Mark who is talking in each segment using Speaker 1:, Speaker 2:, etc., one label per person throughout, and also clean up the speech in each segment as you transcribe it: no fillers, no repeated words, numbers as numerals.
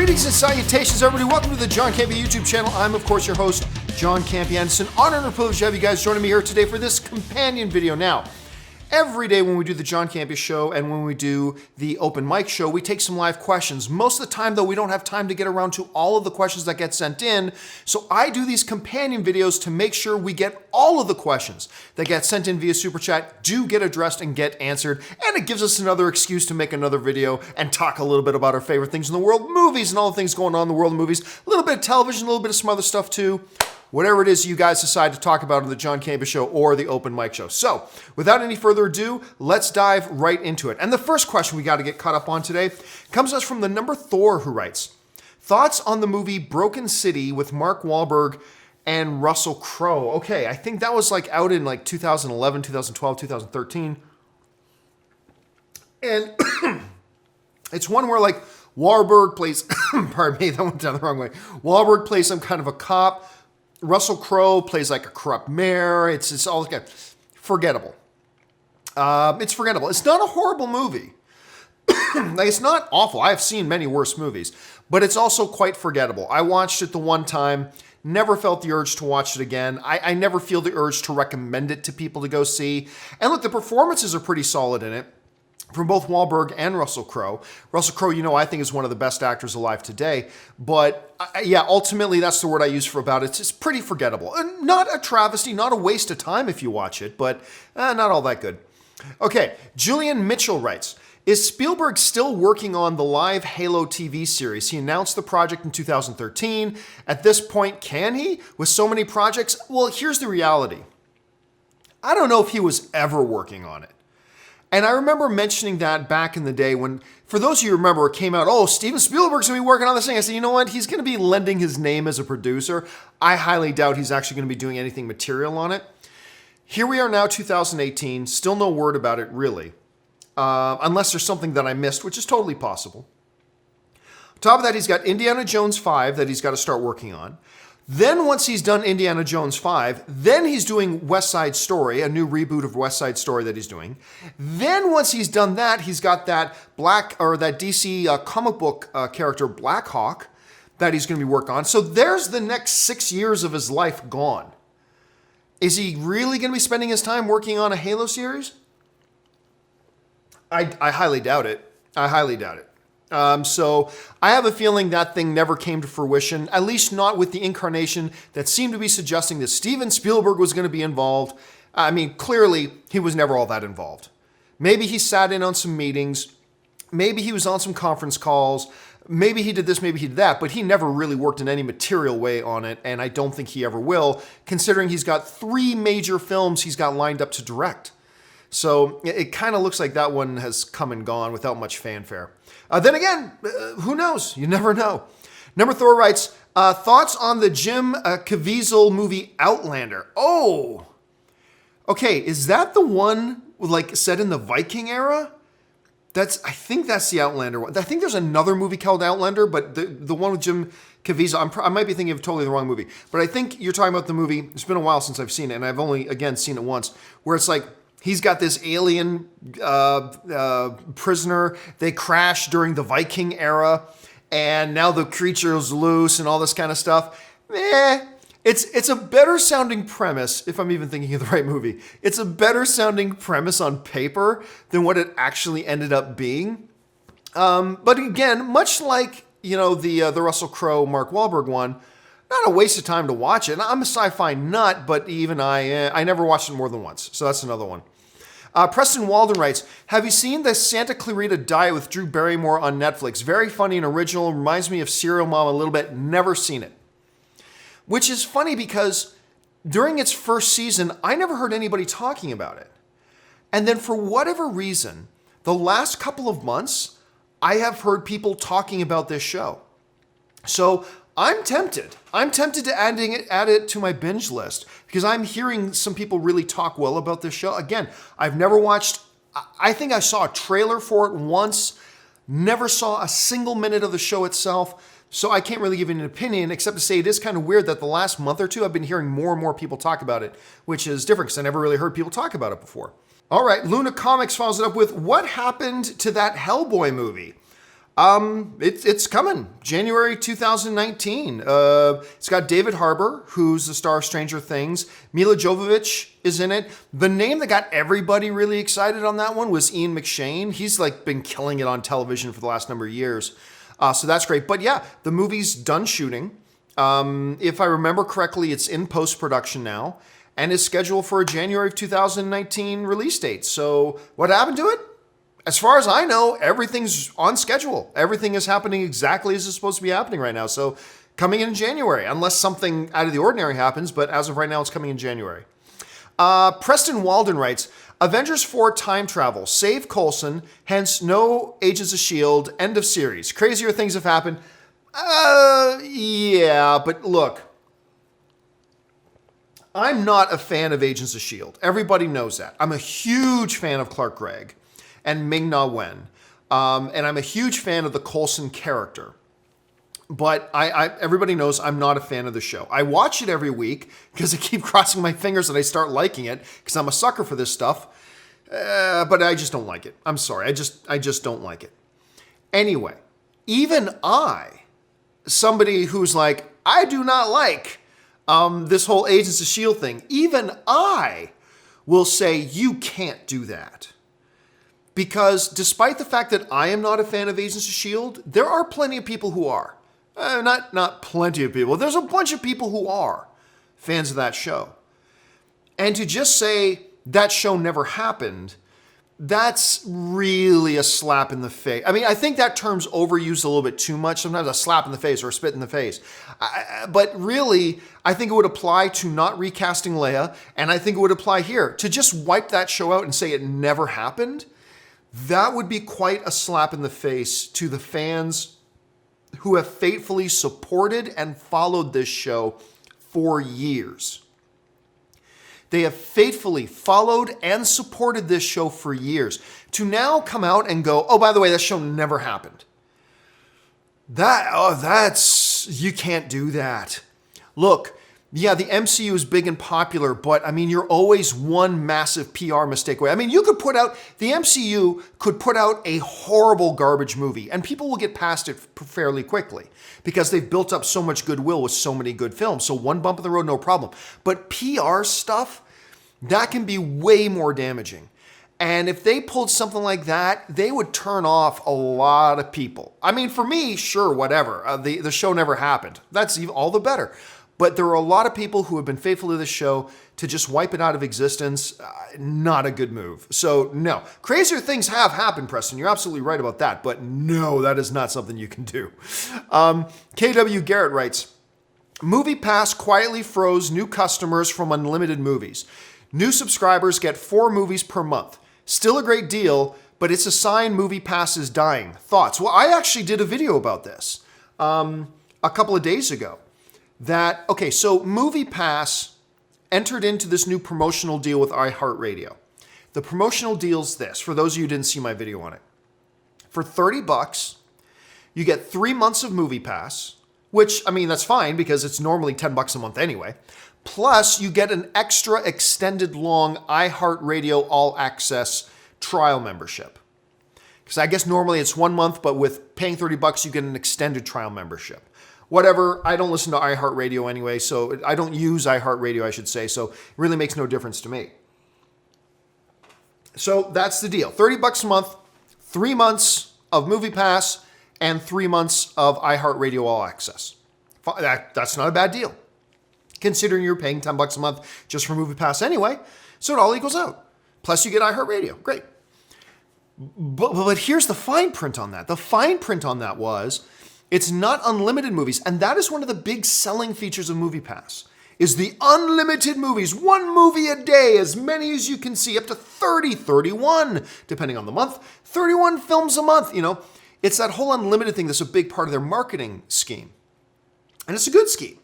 Speaker 1: Greetings and salutations, everybody. Welcome to the John Campy YouTube channel. I'm, of course, your host, John Campy, and it's an honor and a privilege to have you guys joining me here today for this companion video. Now, every day when we do the John Campy show and when we do the open mic show, we take some live questions. Most of the time, though, we don't have time to get around to all of the questions that get sent in. So I do these companion videos to make sure we get all of the questions that get sent in via Super Chat do get addressed and get answered. And it gives us another excuse to make another video and talk a little bit about our favorite things in the world, movies and all the things going on in the world of movies, a little bit of television, a little bit of some other stuff too. Whatever it is you guys decide to talk about on the John Campy Show or the open mic show. So, without any further ado, let's dive right into it. And the first question we got to get caught up on today comes to us from the number Thor, who writes, thoughts on the movie Broken City with Mark Wahlberg and Russell Crowe. Okay, I think that was out in 2011, 2012, 2013. And it's one where Wahlberg plays, pardon me, that went down the wrong way. Wahlberg plays some kind of a cop. Russell Crowe plays like a corrupt mayor. It's all forgettable. It's forgettable. It's not a horrible movie. It's not awful. I have seen many worse movies, but it's also quite forgettable. I watched it the one time, never felt the urge to watch it again. I never feel the urge to recommend it to people to go see. And look, the performances are pretty solid in it, from both Wahlberg and Russell Crowe. Russell Crowe, I think is one of the best actors alive today. But yeah, ultimately, that's the word I use for about it. It's pretty forgettable. And not a travesty, not a waste of time if you watch it, but not all that good. Okay, Julian Mitchell writes, is Spielberg still working on the live Halo TV series? He announced the project in 2013. At this point, can he? With so many projects? Well, here's the reality. I don't know if he was ever working on it. And I remember mentioning that back in the day when, for those of you who remember, it came out, oh, Steven Spielberg's going to be working on this thing. I said, you know what? He's going to be lending his name as a producer. I highly doubt he's actually going to be doing anything material on it. Here we are now, 2018, still no word about it, really. Unless there's something that I missed, which is totally possible. On top of that, he's got Indiana Jones 5 that he's got to start working on. Then once he's done Indiana Jones 5, then he's doing West Side Story, a new reboot of West Side Story that he's doing. Then once he's done that, he's got that that DC comic book character Black Hawk that he's going to be working on. So there's the next 6 years of his life gone. Is he really going to be spending his time working on a Halo series? I highly doubt it. I highly doubt it. So I have a feeling that thing never came to fruition, at least not with the incarnation that seemed to be suggesting that Steven Spielberg was going to be involved. I mean, clearly he was never all that involved. Maybe he sat in on some meetings. Maybe he was on some conference calls. Maybe he did this, maybe he did that, but he never really worked in any material way on it, and I don't think he ever will, considering he's got 3 major films he's got lined up to direct. So it kind of looks like that one has come and gone without much fanfare. Then again, who knows? You never know. Number Thor writes, thoughts on the Jim Caviezel movie Outlander? Oh, okay. Is that the one set in the Viking era? I think that's the Outlander one. I think there's another movie called Outlander, but the one with Jim Caviezel, I might be thinking of totally the wrong movie. But I think you're talking about the movie. It's been a while since I've seen it, and I've only, again, seen it once, where it's he's got this alien prisoner. They crash during the Viking era, and now the creature's loose and all this kind of stuff. It's a better sounding premise, if I'm even thinking of the right movie. It's a better sounding premise on paper than what it actually ended up being. But again, much like the Russell Crowe, Mark Wahlberg one, not a waste of time to watch it. And I'm a sci-fi nut, but even I never watched it more than once. So that's another one. Preston Walden writes, have you seen the Santa Clarita Diet with Drew Barrymore on Netflix? Very funny and original. Reminds me of Serial Mom a little bit. Never seen it. Which is funny because during its first season, I never heard anybody talking about it. And then for whatever reason, the last couple of months, I have heard people talking about this show. So I'm tempted. I'm tempted to add it to my binge list because I'm hearing some people really talk well about this show. Again, I've never watched, I think I saw a trailer for it once, never saw a single minute of the show itself. So I can't really give you an opinion except to say it is kind of weird that the last month or two I've been hearing more and more people talk about it, which is different because I never really heard people talk about it before. All right, Luna Comics follows it up with, what happened to that Hellboy movie? It's coming January 2019. It's got David Harbour, who's the star of Stranger Things. Mila Jovovich is in it. The name that got everybody really excited on that one was Ian McShane. He's like been killing it on television for the last number of years. So that's great. But yeah, the movie's done shooting. If I remember correctly, it's in post-production now and is scheduled for a January of 2019 release date. So what happened to it? As far as I know, everything's on schedule. Everything is happening exactly as it's supposed to be happening right now. So coming in January, unless something out of the ordinary happens, but as of right now, it's coming in January. Preston Walden writes, Avengers 4 time travel, save Coulson, hence no Agents of S.H.I.E.L.D., end of series. Crazier things have happened. Yeah, but look, I'm not a fan of Agents of S.H.I.E.L.D. Everybody knows that. I'm a huge fan of Clark Gregg and Ming-Na Wen. And I'm a huge fan of the Coulson character. But everybody knows I'm not a fan of the show. I watch it every week because I keep crossing my fingers that I start liking it because I'm a sucker for this stuff. But I just don't like it. I'm sorry. I just don't like it. Anyway, even somebody who's like, I do not like this whole Agents of S.H.I.E.L.D. thing, even I will say you can't do that. Because despite the fact that I am not a fan of Agents of S.H.I.E.L.D., there are plenty of people who are. Not plenty of people. There's a bunch of people who are fans of that show. And to just say that show never happened, that's really a slap in the face. I mean, I think that term's overused a little bit too much. Sometimes a slap in the face or a spit in the face. But really, I think it would apply to not recasting Leia, and I think it would apply here. To just wipe that show out and say it never happened, that would be quite a slap in the face to the fans who have faithfully supported and followed this show for years. They have faithfully followed and supported this show for years. To now come out and go, oh, by the way, that show never happened. You can't do that. Look, yeah, the MCU is big and popular, but I mean, you're always one massive PR mistake away. I mean, the MCU could put out a horrible garbage movie and people will get past it fairly quickly because they've built up so much goodwill with so many good films. So one bump in the road, no problem. But PR stuff, that can be way more damaging. And if they pulled something like that, they would turn off a lot of people. I mean, for me, sure, whatever. The show never happened. That's even all the better. But there are a lot of people who have been faithful to this show. To just wipe it out of existence, not a good move. So no, crazier things have happened, Preston. You're absolutely right about that. But no, that is not something you can do. KW Garrett writes, MoviePass quietly froze new customers from unlimited movies. New subscribers get 4 movies per month. Still a great deal, but it's a sign MoviePass is dying. Thoughts? Well, I actually did a video about this a couple of days ago. So MoviePass entered into this new promotional deal with iHeartRadio. The promotional deal's this, for those of you who didn't see my video on it. For $30, you get 3 months of MoviePass, which, I mean, that's fine because it's normally $10 a month anyway. Plus, you get an extra extended long iHeartRadio All Access trial membership. Because I guess normally it's 1 month, but with paying $30, you get an extended trial membership. Whatever, I don't listen to iHeartRadio anyway, so I don't use iHeartRadio, I should say, so it really makes no difference to me. So that's the deal. $30 a month, 3 months of MoviePass, and 3 months of iHeartRadio All Access. That's not a bad deal, considering you're paying $10 a month just for MoviePass anyway, so it all equals out. Plus you get iHeartRadio, great. But here's the fine print on that. The fine print on that was, it's not unlimited movies, and that is one of the big selling features of MoviePass, is the unlimited movies. 1 movie a day, as many as you can see, up to 30, 31, depending on the month, 31 films a month, It's that whole unlimited thing that's a big part of their marketing scheme. And it's a good scheme.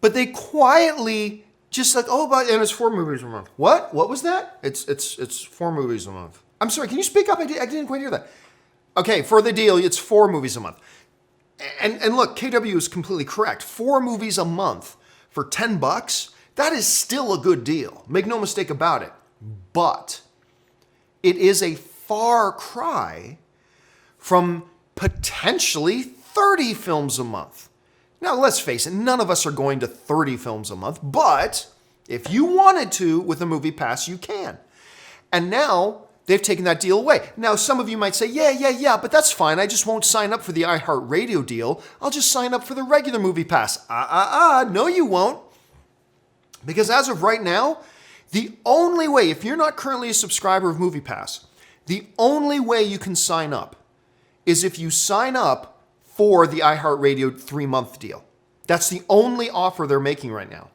Speaker 1: But they quietly just like, and it's 4 movies a month. What? What was that? It's 4 movies a month. I'm sorry, can you speak up? I didn't quite hear that. Okay, for the deal, it's 4 movies a month. And look, KW is completely correct. 4 movies a month for $10, that is still a good deal. Make no mistake about it. But it is a far cry from potentially 30 films a month. Now, let's face it, none of us are going to 30 films a month, but if you wanted to with a movie pass, you can. And now they've taken that deal away. Now, some of you might say, yeah, but that's fine. I just won't sign up for the iHeartRadio deal. I'll just sign up for the regular movie pass. No, you won't. Because as of right now, the only way, if you're not currently a subscriber of Movie Pass, the only way you can sign up is if you sign up for the iHeartRadio 3-month deal. That's the only offer they're making right now.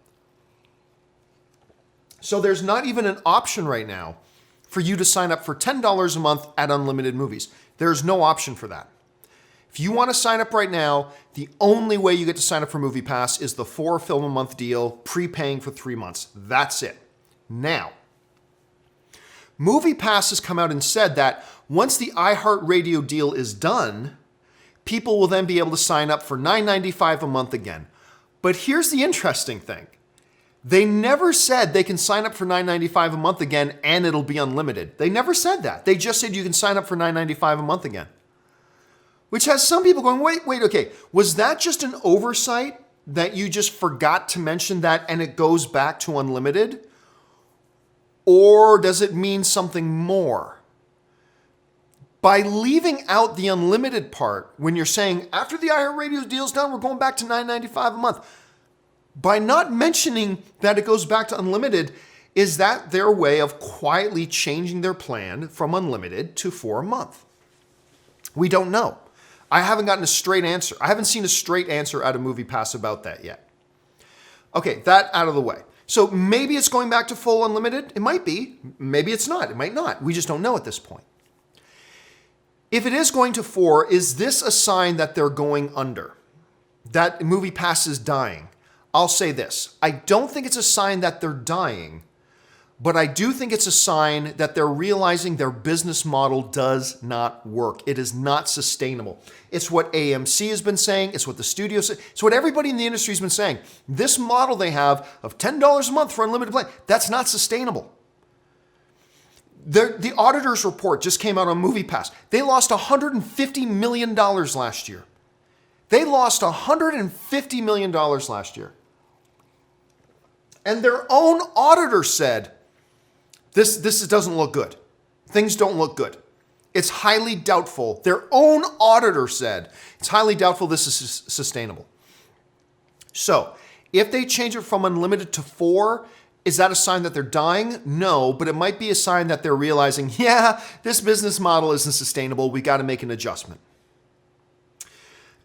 Speaker 1: So there's not even an option right now for you to sign up for $10 a month at Unlimited Movies. There's no option for that. If you want to sign up right now, the only way you get to sign up for Movie Pass is the 4-film a month deal, prepaying for 3 months. That's it. Now, Movie Pass has come out and said that once the iHeartRadio deal is done, people will then be able to sign up for $9.95 a month again. But here's the interesting thing. They never said they can sign up for $9.95 a month again and it'll be unlimited. They never said that. They just said you can sign up for $9.95 a month again. Which has some people going, wait, okay. Was that just an oversight that you just forgot to mention that and it goes back to unlimited? Or does it mean something more? By leaving out the unlimited part, when you're saying, after the iHeartRadio deal's done, we're going back to $9.95 a month. By not mentioning that it goes back to unlimited, is that their way of quietly changing their plan from unlimited to 4 a month? We don't know. I haven't gotten a straight answer. I haven't seen a straight answer out of Movie Pass about that yet. Okay, that out of the way. So maybe it's going back to full unlimited. It might be. Maybe it's not. It might not. We just don't know at this point. If it is going to 4, is this a sign that they're going under? That Movie Pass is dying? I'll say this. I don't think it's a sign that they're dying, but I do think it's a sign that they're realizing their business model does not work. It is not sustainable. It's what AMC has been saying. It's what the studio said. It's what everybody in the industry has been saying. This model they have of $10 a month for unlimited play, that's not sustainable. The auditor's report just came out on Movie Pass. They lost $150 million last year. They lost $150 million last year. And their own auditor said, this doesn't look good. Things don't look good. It's highly doubtful. Their own auditor said, it's highly doubtful this is sustainable. So, if they change it from unlimited to 4, is that a sign that they're dying? No, but it might be a sign that they're realizing, yeah, this business model isn't sustainable. We got to make an adjustment.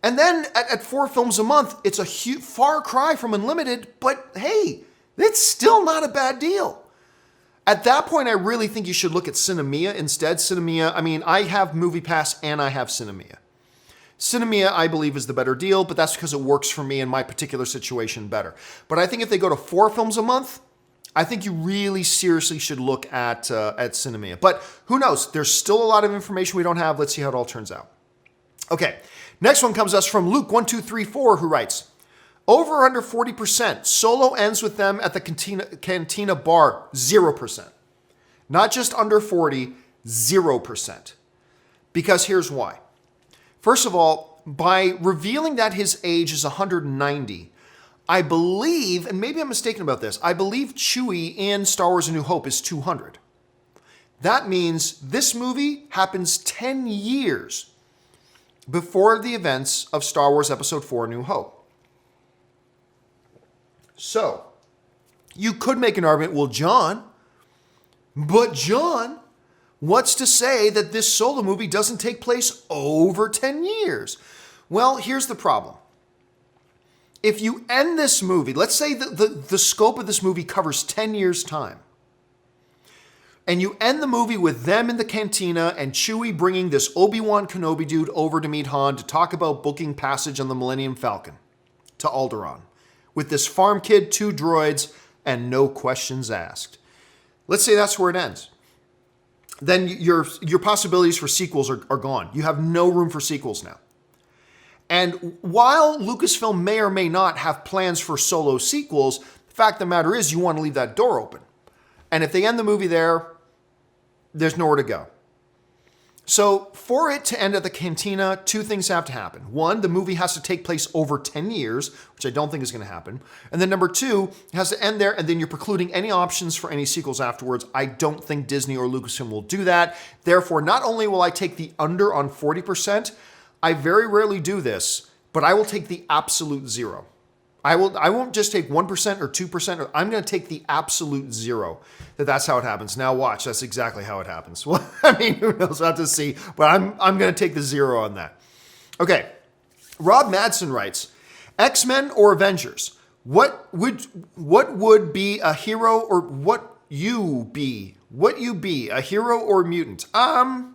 Speaker 1: And then at 4 films a month, it's a huge far cry from unlimited, but hey, it's still not a bad deal. At that point, I really think you should look at Cinemia instead. Cinemia, I mean, I have Movie Pass and I have Cinemia. Cinemia, I believe, is the better deal, but that's because it works for me in my particular situation better. But I think if they go to 4 films a month, I think you really seriously should look at Cinemia. But who knows? There's still a lot of information we don't have. Let's see how it all turns out. Okay, next one comes us from Luke1234, who writes, over or under 40%, Solo ends with them at the cantina bar, 0%. Not just under 40, 0%. Because here's why. First of all, by revealing that his age is 190, I believe, and maybe I'm mistaken about this, I believe Chewie in Star Wars A New Hope is 200. That means this movie happens 10 years before the events of Star Wars Episode 4 A New Hope. So, you could make an argument, well, John, what's to say that this Solo movie doesn't take place over 10 years? Well, here's the problem. If you end this movie, let's say the scope of this movie covers 10 years' time, and you end the movie with them in the cantina and Chewie bringing this Obi-Wan Kenobi dude over to meet Han to talk about booking passage on the Millennium Falcon to Alderaan, with this farm kid, 2 droids, and no questions asked. Let's say that's where it ends. Then your possibilities for sequels are gone. You have no room for sequels now. And while Lucasfilm may or may not have plans for Solo sequels, the fact of the matter is you want to leave that door open. And if they end the movie there, there's nowhere to go. So for it to end at the cantina, two things have to happen. One, the movie has to take place over 10 years, which I don't think is going to happen. And then number two, it has to end there, and then you're precluding any options for any sequels afterwards. I don't think Disney or Lucasfilm will do that. Therefore, not only will I take the under on 40%, I very rarely do this, but I will take the absolute zero. I won't just take 1% or 2%. I'm going to take the absolute zero. That's how it happens. Now watch. That's exactly how it happens. Well, I mean, who knows? We'll have to see. But I'm going to take the zero on that. Okay. Rob Madsen writes, X-Men or Avengers? What would be a hero, or what you be? What you be, a hero or mutant? I'm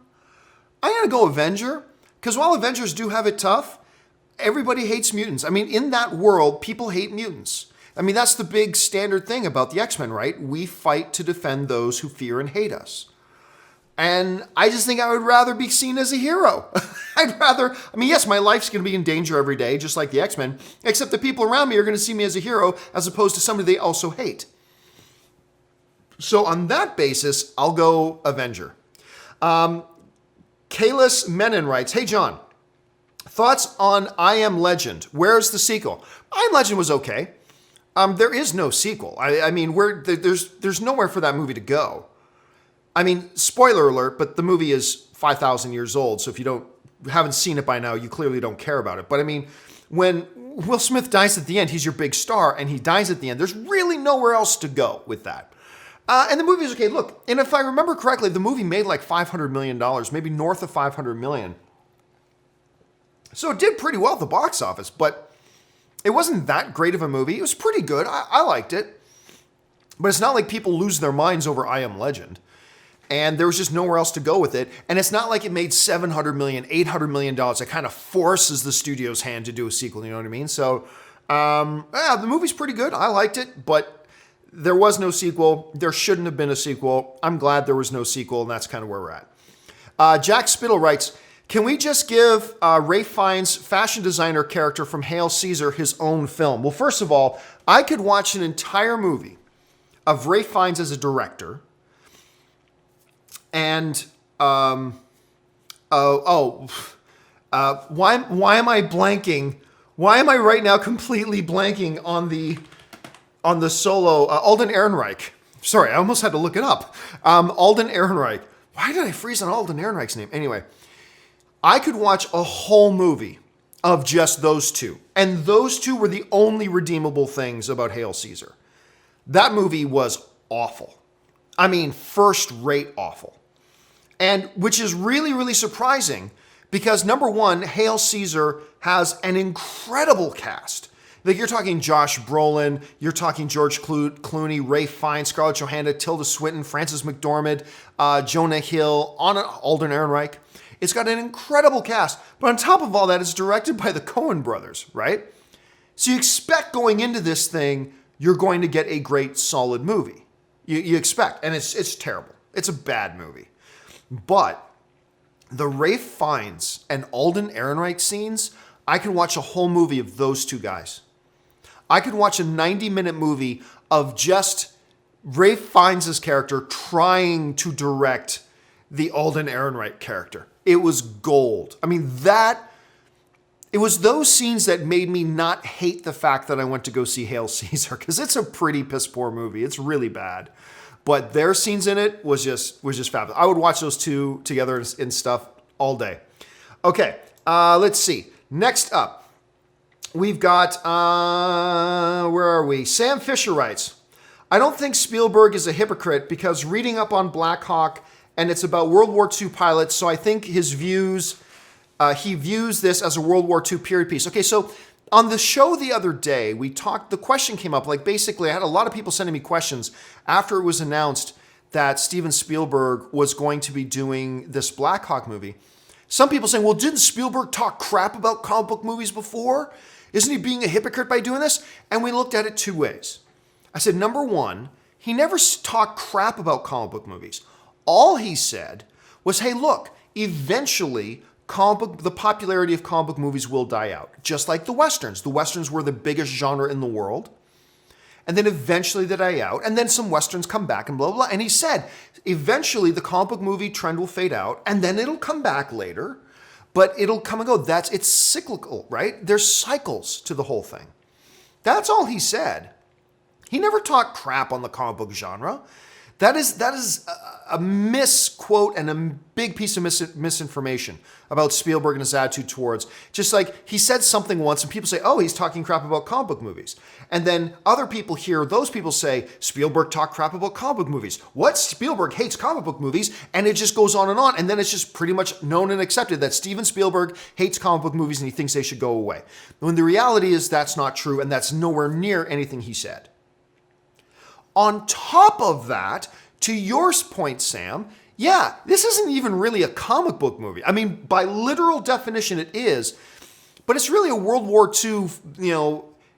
Speaker 1: going to go Avenger, because while Avengers do have it tough, everybody hates mutants. I mean, in that world, people hate mutants. I mean, that's the big standard thing about the X-Men, right? We fight to defend those who fear and hate us. And I just think I would rather be seen as a hero. Yes, my life's going to be in danger every day, just like the X-Men, except the people around me are going to see me as a hero as opposed to somebody they also hate. So on that basis, I'll go Avenger. Kalis Menon writes, hey, John, thoughts on I Am Legend? Where's the sequel? I Am Legend was okay. There is no sequel. There's nowhere for that movie to go. I mean, spoiler alert, but the movie is 5,000 years old. So if you haven't seen it by now, you clearly don't care about it. But I mean, when Will Smith dies at the end, he's your big star, and he dies at the end. There's really nowhere else to go with that. And the movie is okay. Look, and if I remember correctly, the movie made like $500 million, maybe north of $500 million. So it did pretty well at the box office, but it wasn't that great of a movie. It was pretty good. I liked it. But it's not like people lose their minds over I Am Legend. And there was just nowhere else to go with it. And it's not like it made $700 million, $800 million. It kind of forces the studio's hand to do a sequel, you know what I mean? So, the movie's pretty good. I liked it, but there was no sequel. There shouldn't have been a sequel. I'm glad there was no sequel, and that's kind of where we're at. Jack Spittle writes, can we just give Ralph Fiennes' fashion designer character from Hail Caesar his own film? Well, first of all, I could watch an entire movie of Ralph Fiennes as a director, and why am I blanking? Why am I right now completely blanking on the solo Alden Ehrenreich? Sorry, I almost had to look it up. Alden Ehrenreich. Why did I freeze on Alden Ehrenreich's name? Anyway. I could watch a whole movie of just those two. And those two were the only redeemable things about Hail Caesar. That movie was awful. I mean, first-rate awful. And which is really, really surprising because, number one, Hail Caesar has an incredible cast. Like, you're talking Josh Brolin, you're talking George Clooney, Ralph Fiennes, Scarlett Johansson, Tilda Swinton, Frances McDormand, Jonah Hill, Alden Ehrenreich. It's got an incredible cast, but on top of all that, it's directed by the Coen brothers, right? So you expect going into this thing, you're going to get a great, solid movie. You expect, and it's terrible. It's a bad movie. But the Ralph Fiennes and Alden Ehrenreich scenes, I could watch a whole movie of those two guys. I could watch a 90-minute movie of just Ralph Fiennes' character trying to direct the Alden Ehrenreich character. It was gold. I mean, it was those scenes that made me not hate the fact that I went to go see Hail Caesar, because it's a pretty piss poor movie. It's really bad. But their scenes in it was just fabulous. I would watch those two together and stuff all day. Okay, let's see. Next up, we've got, where are we? Sam Fisher writes, I don't think Spielberg is a hypocrite because reading up on Black Hawk, and it's about World War II pilots, so I think he views this as a World War II period piece. Okay, so on the show the other day, the question came up, like basically I had a lot of people sending me questions after it was announced that Steven Spielberg was going to be doing this Black Hawk movie. Some people saying, well, didn't Spielberg talk crap about comic book movies before? Isn't he being a hypocrite by doing this? And we looked at it two ways. I said, number one, he never talked crap about comic book movies. All he said was, hey, look, eventually the popularity of comic book movies will die out, just like the Westerns. The Westerns were the biggest genre in the world. and then eventually they die out, and then some Westerns come back and blah, blah, blah. And he said, eventually the comic book movie trend will fade out, and then it'll come back later, but it'll come and go. It's cyclical, right? There's cycles to the whole thing. That's all he said. He never talked crap on the comic book genre. That is a misquote and a big piece of misinformation about Spielberg and his attitude towards, just like he said something once and people say, oh, he's talking crap about comic book movies. And then other people hear those people say, Spielberg talked crap about comic book movies. What? Spielberg hates comic book movies. And it just goes on. And then it's just pretty much known and accepted that Steven Spielberg hates comic book movies and he thinks they should go away. When the reality is that's not true, and that's nowhere near anything he said. On top of that, to your point, Sam, yeah, this isn't even really a comic book movie. I mean, by literal definition, it is, but it's really a World War II,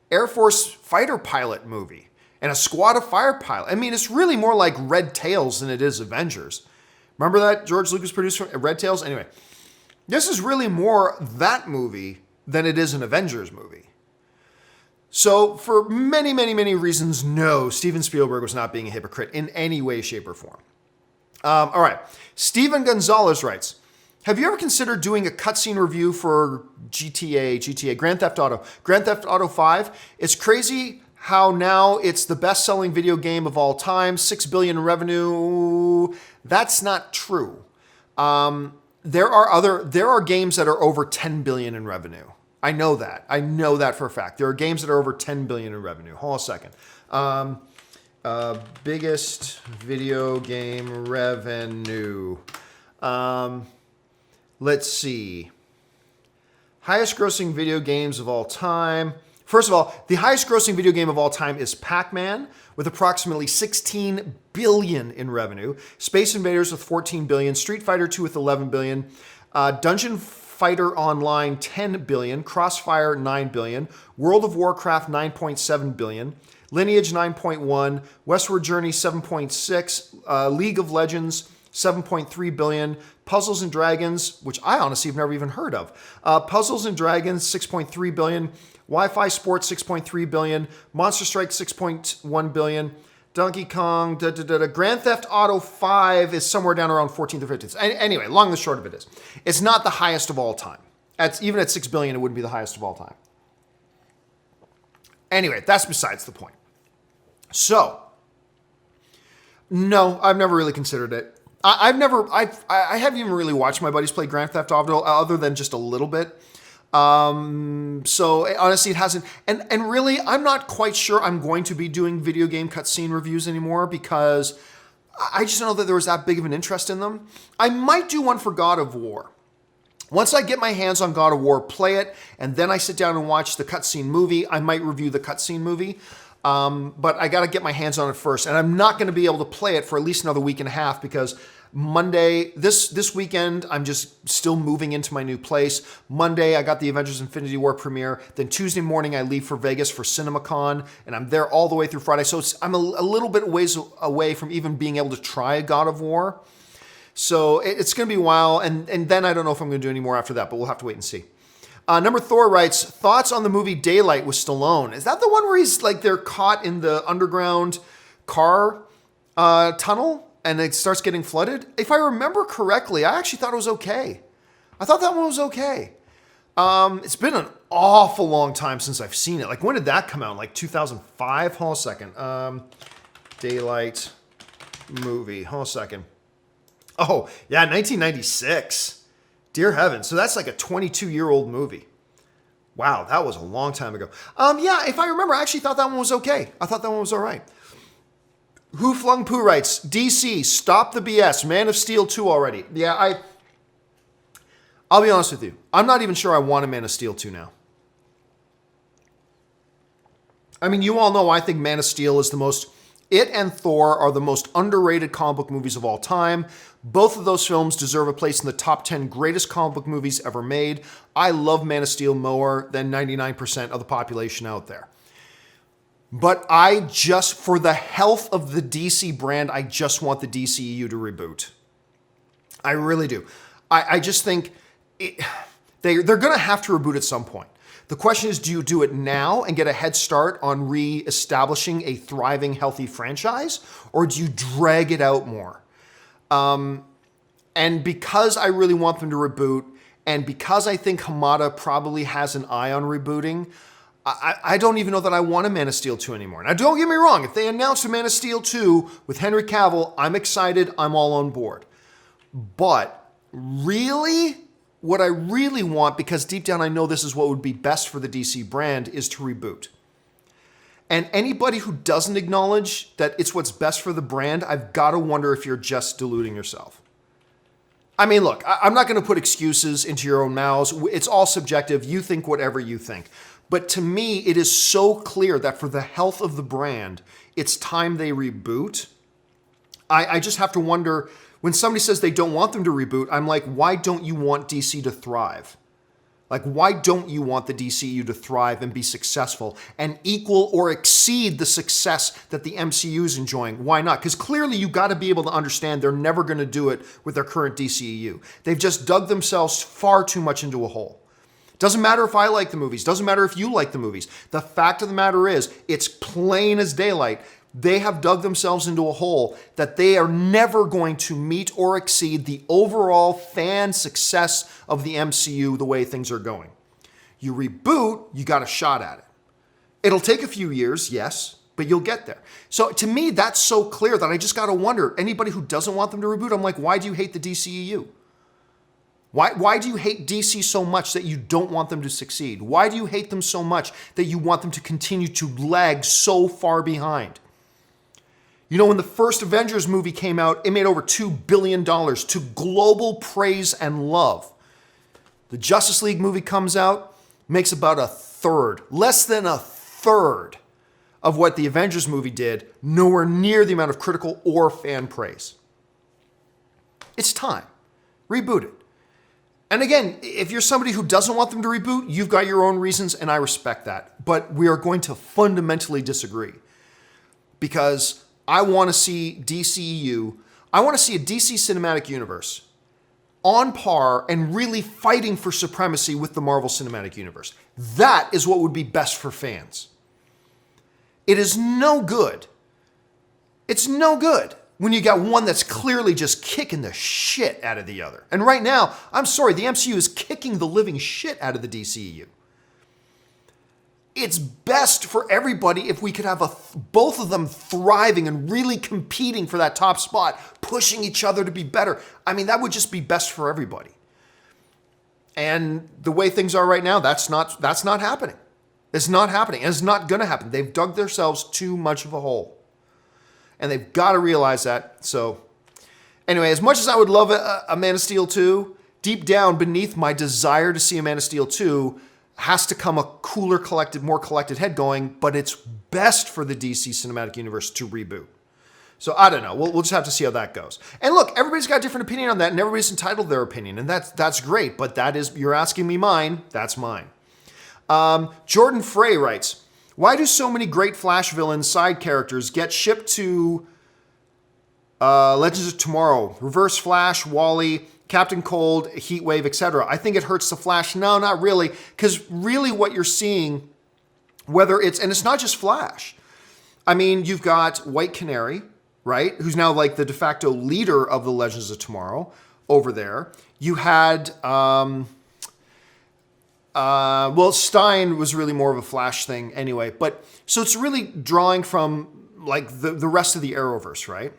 Speaker 1: Air Force fighter pilot movie and a squad of fire pilots. I mean, it's really more like Red Tails than it is Avengers. Remember that George Lucas produced Red Tails? Anyway, this is really more that movie than it is an Avengers movie. So for many, many, many reasons, no, Steven Spielberg was not being a hypocrite in any way, shape, or form. All right. Steven Gonzalez writes, have you ever considered doing a cutscene review for GTA, Grand Theft Auto 5? It's crazy how now it's the best-selling video game of all time, $6 billion in revenue. That's not true. There are games that are over $10 billion in revenue. I know that. I know that for a fact. There are games that are over $10 billion in revenue. Hold on a second. Biggest video game revenue. Let's see. Highest grossing video games of all time. First of all, the highest grossing video game of all time is Pac-Man with approximately $16 billion in revenue. Space Invaders with $14 billion. Street Fighter 2 with $11 billion. Dungeon Fighter Online, $10 billion. Crossfire, $9 billion. World of Warcraft, $9.7 billion. Lineage, $9.1 billion. Westward Journey, $7.6 billion. League of Legends, $7.3 billion. Puzzles and Dragons, which I honestly have never even heard of. Puzzles and Dragons, $6.3 billion. Wi-Fi Sports, $6.3 billion. Monster Strike, $6.1 billion. Donkey Kong, Grand Theft Auto 5 is somewhere down around 14th or 15th. Anyway, long and the short of it is, it's not the highest of all time. Even at $6 billion, it wouldn't be the highest of all time. Anyway, that's besides the point. So, no, I've never really considered it. I haven't even really watched my buddies play Grand Theft Auto other than just a little bit. So honestly, it hasn't, and really, I'm not quite sure I'm going to be doing video game cutscene reviews anymore because I just don't know that there was that big of an interest in them. I might do one for God of War. Once I get my hands on God of War, play it, and then I sit down and watch the cutscene movie, I might review the cutscene movie. But I got to get my hands on it first, and I'm not going to be able to play it for at least another week and a half because Monday, this weekend, I'm just still moving into my new place. Monday, I got the Avengers Infinity War premiere. Then Tuesday morning, I leave for Vegas for CinemaCon, and I'm there all the way through Friday. So I'm a little bit ways away from even being able to try God of War. So it's going to be a while, and then I don't know if I'm going to do any more after that, but we'll have to wait and see. Number Thor writes, thoughts on the movie Daylight with Stallone. Is that the one where he's like they're caught in the underground car tunnel and it starts getting flooded? If I remember correctly, I actually thought it was okay. I thought that one was okay. It's been an awful long time since I've seen it. Like, when did that come out? Like 2005? Hold on a second. Daylight movie. Hold on a second. Oh, yeah, 1996. Dear heaven. So that's like a 22-year-old movie. Wow, that was a long time ago. Yeah, if I remember, I actually thought that one was okay. I thought that one was all right. Who Flung Poo writes, DC, stop the BS. Man of Steel 2 already. Yeah, I'll be honest with you. I'm not even sure I want a Man of Steel 2 now. I mean, you all know I think Man of Steel is the most... It and Thor are the most underrated comic book movies of all time. Both of those films deserve a place in the top 10 greatest comic book movies ever made. I love Man of Steel more than 99% of the population out there. But I just, for the health of the DC brand, I just want the DCEU to reboot. I really do. I just think they're going to have to reboot at some point. The question is, do you do it now and get a head start on re-establishing a thriving, healthy franchise, or do you drag it out more? And because I really want them to reboot, and because I think Hamada probably has an eye on rebooting, I don't even know that I want a Man of Steel 2 anymore. Now, don't get me wrong. If they announce a Man of Steel 2 with Henry Cavill, I'm excited. I'm all on board. But really, what I really want, because deep down I know this is what would be best for the DC brand, is to reboot. And anybody who doesn't acknowledge that it's what's best for the brand, I've got to wonder if you're just deluding yourself. I mean, look, I'm not going to put excuses into your own mouths. It's all subjective. You think whatever you think. But to me, it is so clear that for the health of the brand, it's time they reboot. I just have to wonder, when somebody says they don't want them to reboot, I'm like, why don't you want DC to thrive? Like, why don't you want the DCU to thrive and be successful and equal or exceed the success that the MCU is enjoying? Why not? Because clearly you got to be able to understand they're never going to do it with their current DCEU. They've just dug themselves far too much into a hole. Doesn't matter if I like the movies. Doesn't matter if you like the movies. The fact of the matter is, it's plain as daylight. They have dug themselves into a hole that they are never going to meet or exceed the overall fan success of the MCU the way things are going. You reboot, you got a shot at it. It'll take a few years, yes, but you'll get there. So to me, that's so clear that I just got to wonder, anybody who doesn't want them to reboot, I'm like, why do you hate the DCEU? Why do you hate DC so much that you don't want them to succeed? Why do you hate them so much that you want them to continue to lag so far behind? You know, when the first Avengers movie came out, it made over $2 billion to global praise and love. The Justice League movie comes out, makes about a third, less than a third of what the Avengers movie did, nowhere near the amount of critical or fan praise. It's time. Reboot it. And again, if you're somebody who doesn't want them to reboot, you've got your own reasons, and I respect that. But we are going to fundamentally disagree. Because I want to see DCEU, I want to see a DC cinematic universe on par and really fighting for supremacy with the Marvel Cinematic Universe. That is what would be best for fans. It is no good. It's no good when you got one that's clearly just kicking the shit out of the other. And right now, I'm sorry, the MCU is kicking the living shit out of the DCEU. It's best for everybody if we could have both of them thriving and really competing for that top spot, pushing each other to be better. I mean, that would just be best for everybody. And the way things are right now, that's not happening. It's not happening. And it's not going to happen. They've dug themselves too much of a hole. And they've got to realize that. So anyway, as much as I would love a Man of Steel 2, deep down beneath my desire to see a Man of Steel 2 has to come a cooler, more collected head going, but it's best for the DC Cinematic Universe to reboot. So I don't know. We'll just have to see how that goes. And look, everybody's got a different opinion on that, and everybody's entitled to their opinion, and that's great. But that is, you're asking me mine. That's mine. Jordan Frey writes, why do so many great Flash villain side characters get shipped to Legends of Tomorrow, Reverse Flash, Wally, Captain Cold, Heatwave, etc.? I think it hurts the Flash. No, not really. Because really what you're seeing, whether it's, and it's not just Flash. I mean, you've got White Canary, right? Who's now like the de facto leader of the Legends of Tomorrow over there. You had, Stein was really more of a Flash thing anyway. But so it's really drawing from like the rest of the Arrowverse, right?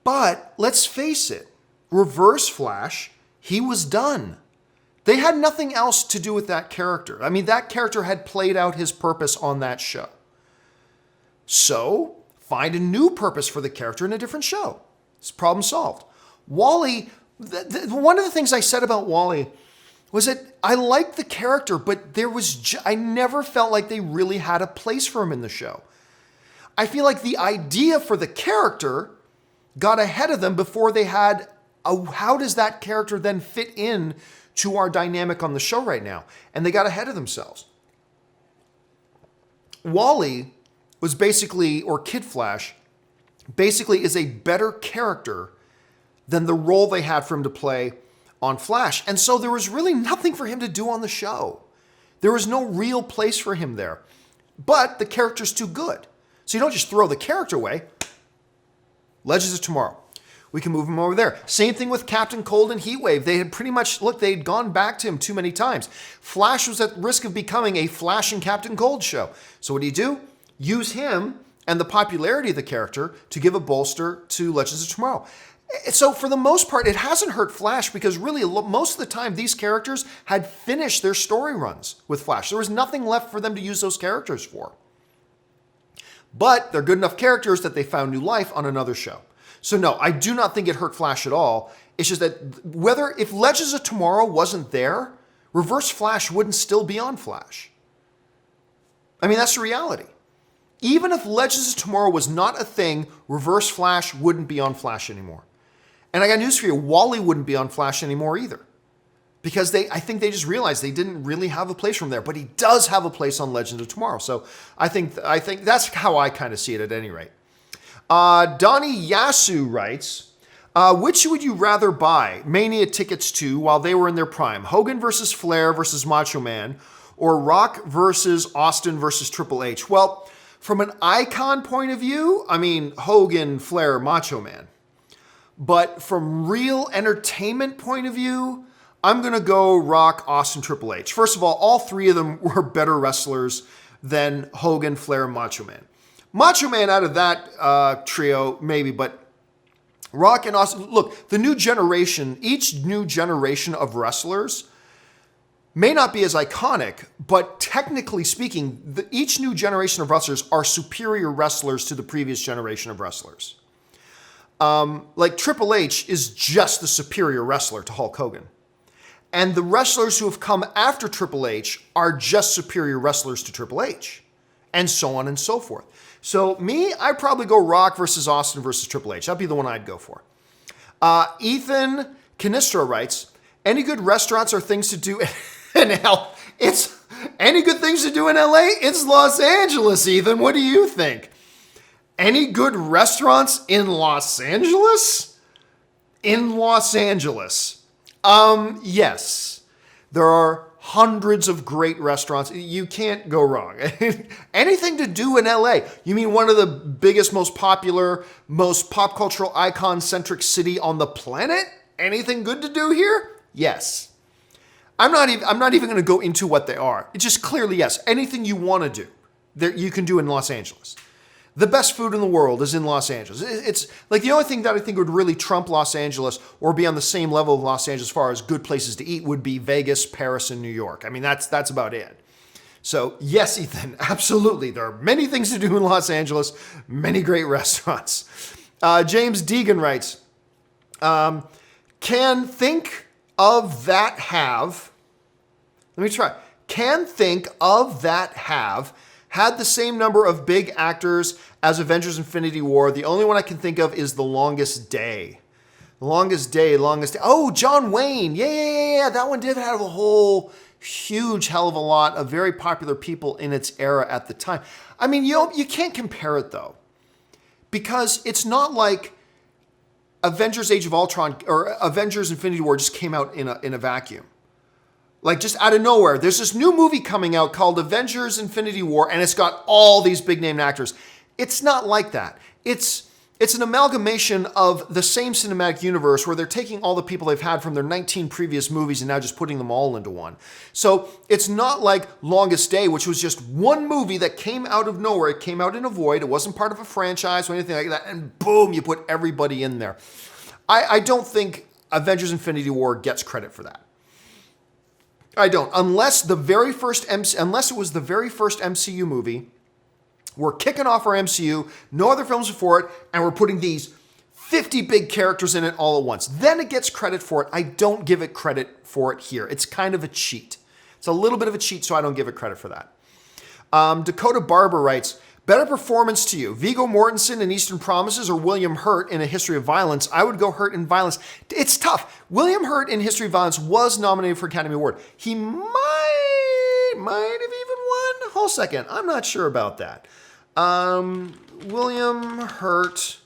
Speaker 1: But let's face it, Reverse Flash, he was done. They had nothing else to do with that character. I mean, that character had played out his purpose on that show. So find a new purpose for the character in a different show. It's problem solved. Wally, one of the things I said about Wally was that I liked the character, but I never felt like they really had a place for him in the show. I feel like the idea for the character got ahead of them before they had how does that character then fit in to our dynamic on the show right now? And they got ahead of themselves. Wally was basically, or Kid Flash, basically is a better character than the role they had for him to play on Flash. And so there was really nothing for him to do on the show. There was no real place for him there. But the character's too good. So you don't just throw the character away. Legends of Tomorrow. We can move him over there. Same thing with Captain Cold and Heatwave. They had pretty much, they'd gone back to him too many times. Flash was at risk of becoming a Flash and Captain Cold show. So what do? Use him and the popularity of the character to give a bolster to Legends of Tomorrow. So for the most part, it hasn't hurt Flash because really most of the time these characters had finished their story runs with Flash. There was nothing left for them to use those characters for. But they're good enough characters that they found new life on another show. So no, I do not think it hurt Flash at all. It's just that if Legends of Tomorrow wasn't there, Reverse Flash wouldn't still be on Flash. I mean, that's the reality. Even if Legends of Tomorrow was not a thing, Reverse Flash wouldn't be on Flash anymore. And I got news for you, Wally wouldn't be on Flash anymore either. Because I think they just realized they didn't really have a place from there. But he does have a place on Legends of Tomorrow. So I think that's how I kind of see it at any rate. Donnie Yasu writes, which would you rather buy Mania tickets to while they were in their prime? Hogan versus Flair versus Macho Man, or Rock versus Austin versus Triple H? Well, from an icon point of view, I mean, Hogan, Flair, Macho Man. But from real entertainment point of view, I'm going to go Rock, Austin, Triple H. First of all three of them were better wrestlers than Hogan, Flair, and Macho Man. Macho Man out of that trio, maybe, but Rock and Austin, look, the new generation, each new generation of wrestlers may not be as iconic, but technically speaking, each new generation of wrestlers are superior wrestlers to the previous generation of wrestlers. Like Triple H is just the superior wrestler to Hulk Hogan. And the wrestlers who have come after Triple H are just superior wrestlers to Triple H. And so on and so forth. So me, I'd probably go Rock versus Austin versus Triple H. That'd be the one I'd go for. Ethan Canistro writes, any good restaurants or things to do in LA? It's any good things to do in LA? It's Los Angeles, Ethan. What do you think? Any good restaurants in Los Angeles? In Los Angeles. Yes. There are hundreds of great restaurants. You can't go wrong. Anything to do in LA? You mean one of the biggest, most popular, most pop cultural icon-centric city on the planet? Anything good to do here? Yes. I'm not even going to go into what they are. It's just clearly yes. Anything you want to do, there you can do in Los Angeles. The best food in the world is in Los Angeles. It's like the only thing that I think would really trump Los Angeles or be on the same level of Los Angeles as far as good places to eat would be Vegas, Paris, and New York. I mean, that's about it. So yes, Ethan, absolutely. There are many things to do in Los Angeles, many great restaurants. James Deegan writes, can think of that have, let me try. Can think of that have had the same number of big actors as Avengers Infinity War. The only one I can think of is The Longest Day. The Longest Day. Oh, John Wayne. Yeah. That one did have a whole huge hell of a lot of very popular people in its era at the time. I mean, you can't compare it though. Because it's not like Avengers Age of Ultron or Avengers Infinity War just came out in a vacuum. Like just out of nowhere, there's this new movie coming out called Avengers Infinity War, and it's got all these big name actors. It's not like that. It's an amalgamation of the same cinematic universe where they're taking all the people they've had from their 19 previous movies and now just putting them all into one. So it's not like Longest Day, which was just one movie that came out of nowhere. It came out in a void. It wasn't part of a franchise or anything like that. And boom, you put everybody in there. I don't think Avengers Infinity War gets credit for that. I don't, unless it was the very first MCU movie. We're kicking off our MCU, no other films before it, and we're putting these 50 big characters in it all at once. Then it gets credit for it. I don't give it credit for it here. It's kind of a cheat. It's a little bit of a cheat, so I don't give it credit for that. Dakota Barber writes, better performance to you, Viggo Mortensen in Eastern Promises or William Hurt in A History of Violence? I would go Hurt in Violence. It's tough. William Hurt in History of Violence was nominated for Academy Award. He might have even won. Hold a second. I'm not sure about that. William Hurt,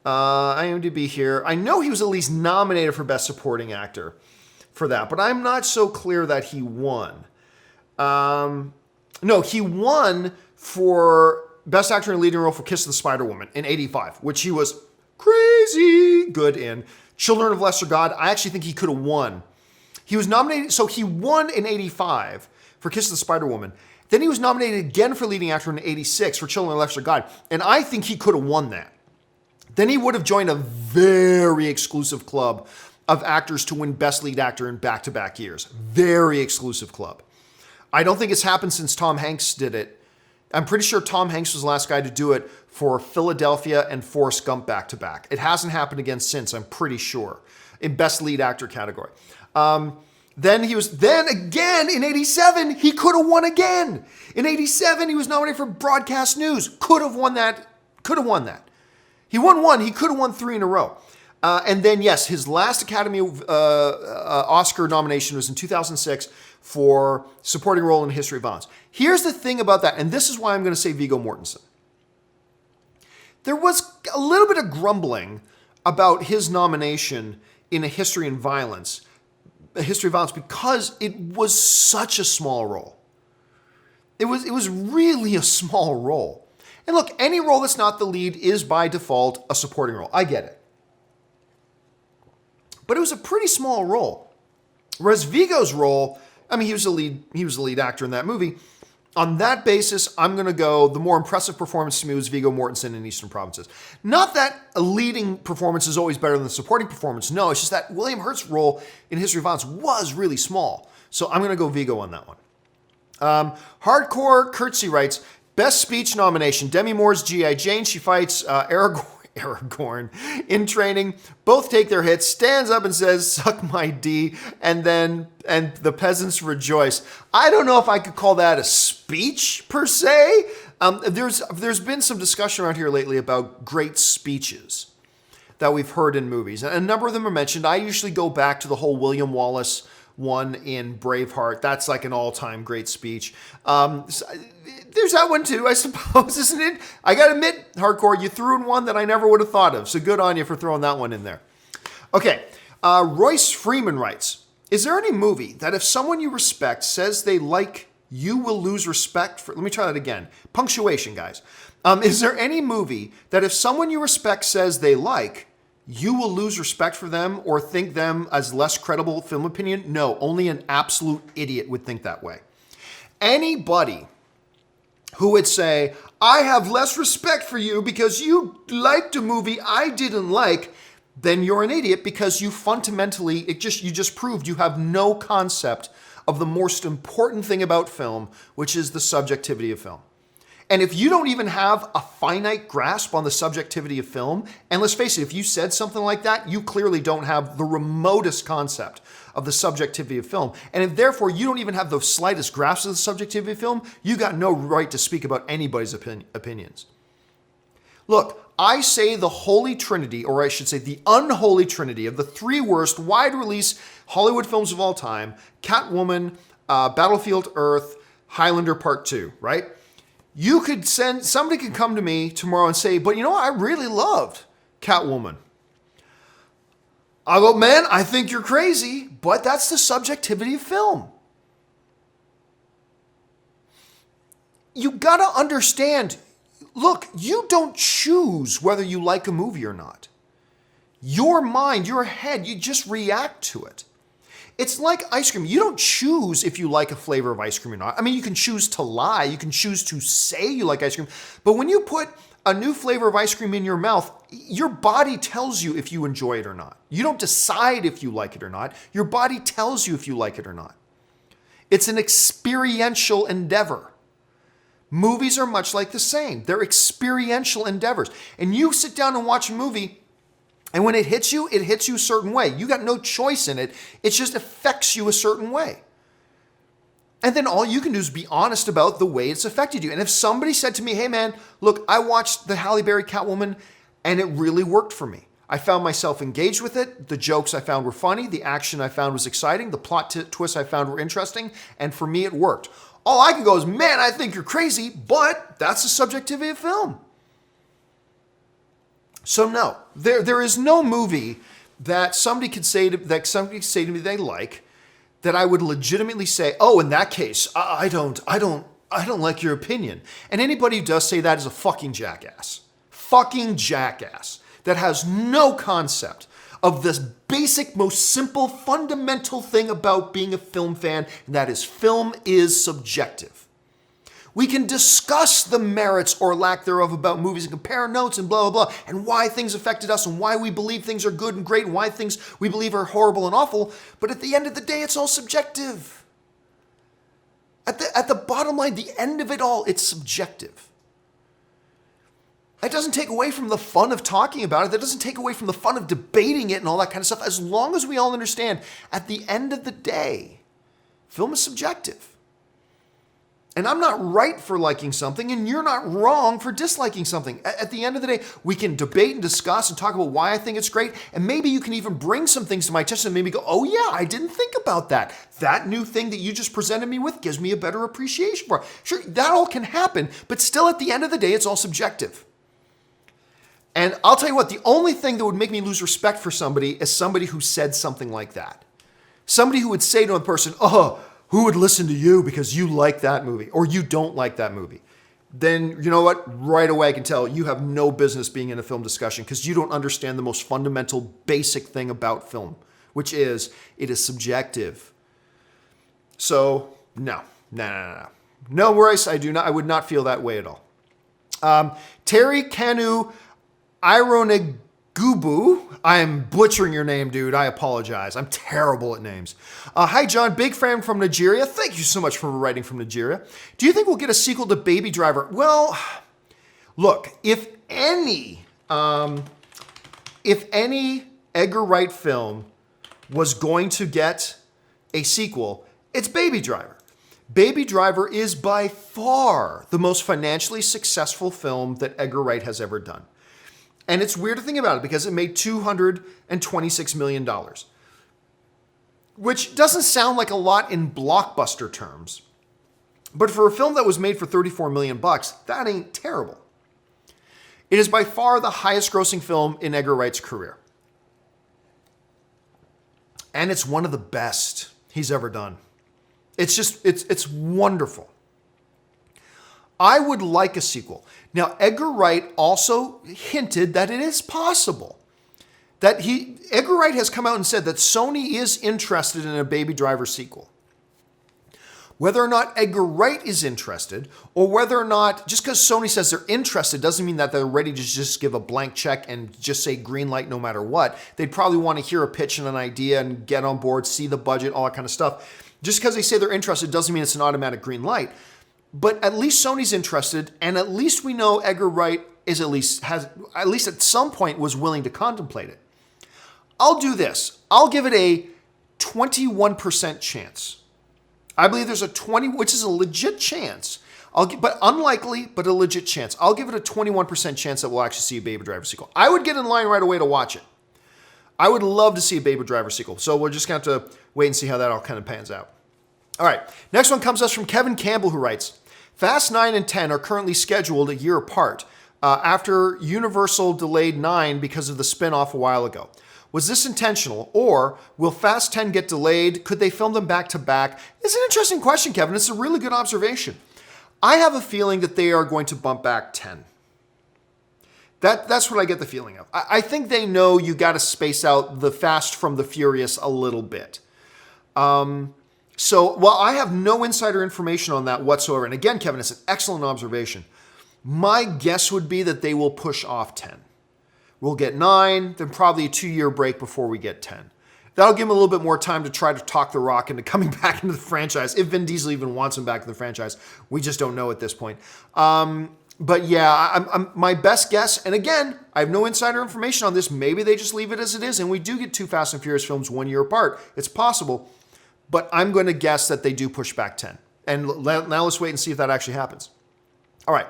Speaker 1: IMDb here. I know he was at least nominated for Best Supporting Actor for that, but I'm not so clear that he won. No, he won for Best Actor in a Leading Role for Kiss of the Spider Woman in '85, which he was crazy good in. Children of Lesser God, I actually think he could have won. He was nominated, so he won in '85 for Kiss of the Spider Woman. Then he was nominated again for Leading Actor in '86 for Children of Lesser God, and I think he could have won that. Then he would have joined a very exclusive club of actors to win Best Lead Actor in back-to-back years. Very exclusive club. I don't think it's happened since Tom Hanks did it. I'm pretty sure Tom Hanks was the last guy to do it for Philadelphia and Forrest Gump back-to-back. It hasn't happened again since, I'm pretty sure, in Best Lead Actor category. Then again in '87, he could have won again. In '87, he was nominated for Broadcast News. Could have won that. He won one. He could have won 3 in a row. And then, yes, his last Academy Oscar nomination was in 2006 for supporting role in History of Violence. Here's the thing about that, and this is why I'm going to say Viggo Mortensen. There was a little bit of grumbling about his nomination in A History of Violence because it was such a small role. It was really a small role. And look, any role that's not the lead is by default a supporting role. I get it. But it was a pretty small role. Whereas Viggo's role, I mean, he was the lead actor in that movie. On that basis, I'm going to go, the more impressive performance to me was Viggo Mortensen in Eastern Provinces. Not that a leading performance is always better than a supporting performance. No, it's just that William Hurt's role in History of Violence was really small. So I'm going to go Viggo on that one. Hardcore Curtsy writes, Best Speech nomination, Demi Moore's G.I. Jane. She fights Aragorn in training. Both take their hits, stands up and says, suck my D, and the peasants rejoice. I don't know if I could call that a speech per se. There's been some discussion around here lately about great speeches that we've heard in movies. And a number of them are mentioned. I usually go back to the whole William Wallace one in Braveheart. That's like an all-time great speech. There's that one too, I suppose, isn't it? I gotta admit, Hardcore, you threw in one that I never would have thought of. So good on you for throwing that one in there. Okay, Royce Freeman writes, is there any movie that if someone you respect says they like, you will lose respect for... Let me try that again. Punctuation, guys. Is there any movie that if someone you respect says they like, you will lose respect for them or think them as less credible film opinion? No, only an absolute idiot would think that way. Anybody who would say, I have less respect for you because you liked a movie I didn't like, then you're an idiot because you fundamentally, you just proved you have no concept of the most important thing about film, which is the subjectivity of film. And if you don't even have a finite grasp on the subjectivity of film, and let's face it, if you said something like that, you clearly don't have the remotest concept of the subjectivity of film. And if therefore you don't even have the slightest grasp of the subjectivity of film, you got no right to speak about anybody's opinions. Look, I say the holy trinity, or I should say the unholy trinity of the 3 worst wide release Hollywood films of all time, Catwoman, Battlefield Earth, Highlander Part 2, right? Somebody could come to me tomorrow and say, but you know what? I really loved Catwoman. I'll go, man, I think you're crazy, but that's the subjectivity of film. You gotta understand, look, you don't choose whether you like a movie or not. Your mind, your head, you just react to it. It's like ice cream. You don't choose if you like a flavor of ice cream or not. I mean, you can choose to lie. You can choose to say you like ice cream. But when you put a new flavor of ice cream in your mouth, your body tells you if you enjoy it or not. You don't decide if you like it or not. Your body tells you if you like it or not. It's an experiential endeavor. Movies are much like the same. They're experiential endeavors. And you sit down and watch a movie, and when it hits you a certain way. You got no choice in it. It just affects you a certain way. And then all you can do is be honest about the way it's affected you. And if somebody said to me, hey man, look, I watched the Halle Berry Catwoman and it really worked for me. I found myself engaged with it. The jokes I found were funny. The action I found was exciting. The plot twists I found were interesting. And for me, it worked. All I can go is, man, I think you're crazy, but that's the subjectivity of film. So no, there is no movie that somebody could say to me they like that I would legitimately say, oh, in that case, I don't like your opinion. And anybody who does say that is a fucking jackass. Fucking jackass that has no concept of this basic, most simple, fundamental thing about being a film fan, and that is film is subjective. We can discuss the merits or lack thereof about movies and compare notes and blah, blah, blah, and why things affected us and why we believe things are good and great and why things we believe are horrible and awful. But at the end of the day, it's all subjective. At the bottom line, the end of it all, it's subjective. That doesn't take away from the fun of talking about it. That doesn't take away from the fun of debating it and all that kind of stuff. As long as we all understand, at the end of the day, film is subjective. And I'm not right for liking something, and you're not wrong for disliking something. At the end of the day, we can debate and discuss and talk about why I think it's great, and maybe you can even bring some things to my attention and maybe go, oh yeah, I didn't think about that. That new thing that you just presented me with gives me a better appreciation for it. Sure, that all can happen, but still at the end of the day, it's all subjective. And I'll tell you what, the only thing that would make me lose respect for somebody is somebody who said something like that. Somebody who would say to a person, oh, who would listen to you because you like that movie or you don't like that movie? Then you know what? Right away I can tell you have no business being in a film discussion because you don't understand the most fundamental, basic thing about film, which is it is subjective. So no. No, Royce, I would not feel that way at all. Terry Kanu Ironegubu. I'm butchering your name, dude. I apologize. I'm terrible at names. Hi, John. Big fan from Nigeria. Thank you so much for writing from Nigeria. Do you think we'll get a sequel to Baby Driver? Well, look, if any Edgar Wright film was going to get a sequel, it's Baby Driver. Baby Driver is by far the most financially successful film that Edgar Wright has ever done. And it's weird to think about it because it made $226 million, which doesn't sound like a lot in blockbuster terms. But for a film that was made for $34 million, that ain't terrible. It is by far the highest grossing film in Edgar Wright's career. And it's one of the best he's ever done. It's wonderful. I would like a sequel. Now, Edgar Wright also hinted that it is possible. Edgar Wright has come out and said that Sony is interested in a Baby Driver sequel. Whether or not Edgar Wright is interested, or whether or not, just because Sony says they're interested doesn't mean that they're ready to just give a blank check and just say green light no matter what. They'd probably want to hear a pitch and an idea and get on board, see the budget, all that kind of stuff. Just because they say they're interested doesn't mean it's an automatic green light. But at least Sony's interested, and at least we know Edgar Wright is at least at some point was willing to contemplate it. I'll do this. I'll give it a 21% chance. I believe there's a 20, which is a legit chance. But unlikely, but a legit chance. I'll give it a 21% chance that we'll actually see a Baby Driver sequel. I would get in line right away to watch it. I would love to see a Baby Driver sequel. So we're just going to have to wait and see how that all kind of pans out. All right. Next one comes us from Kevin Campbell, who writes, Fast 9 and 10 are currently scheduled a year apart after Universal delayed 9 because of the spin-off a while ago. Was this intentional, or will Fast 10 get delayed? Could they film them back to back? It's an interesting question, Kevin. It's a really good observation. I have a feeling that they are going to bump back 10. That's what I get the feeling of. I think they know you got to space out the Fast from the Furious a little bit. So while I have no insider information on that whatsoever, and again, Kevin, it's an excellent observation, my guess would be that they will push off 10. We'll get 9, then probably a 2-year break before we get 10. That'll give him a little bit more time to try to talk The Rock into coming back into the franchise, if Vin Diesel even wants him back in the franchise. We just don't know at this point. But yeah, I'm my best guess, and again, I have no insider information on this. Maybe they just leave it as it is, and we do get 2 Fast and Furious films 1 year apart. It's possible. But I'm going to guess that they do push back 10. And now let's wait and see if that actually happens. All right.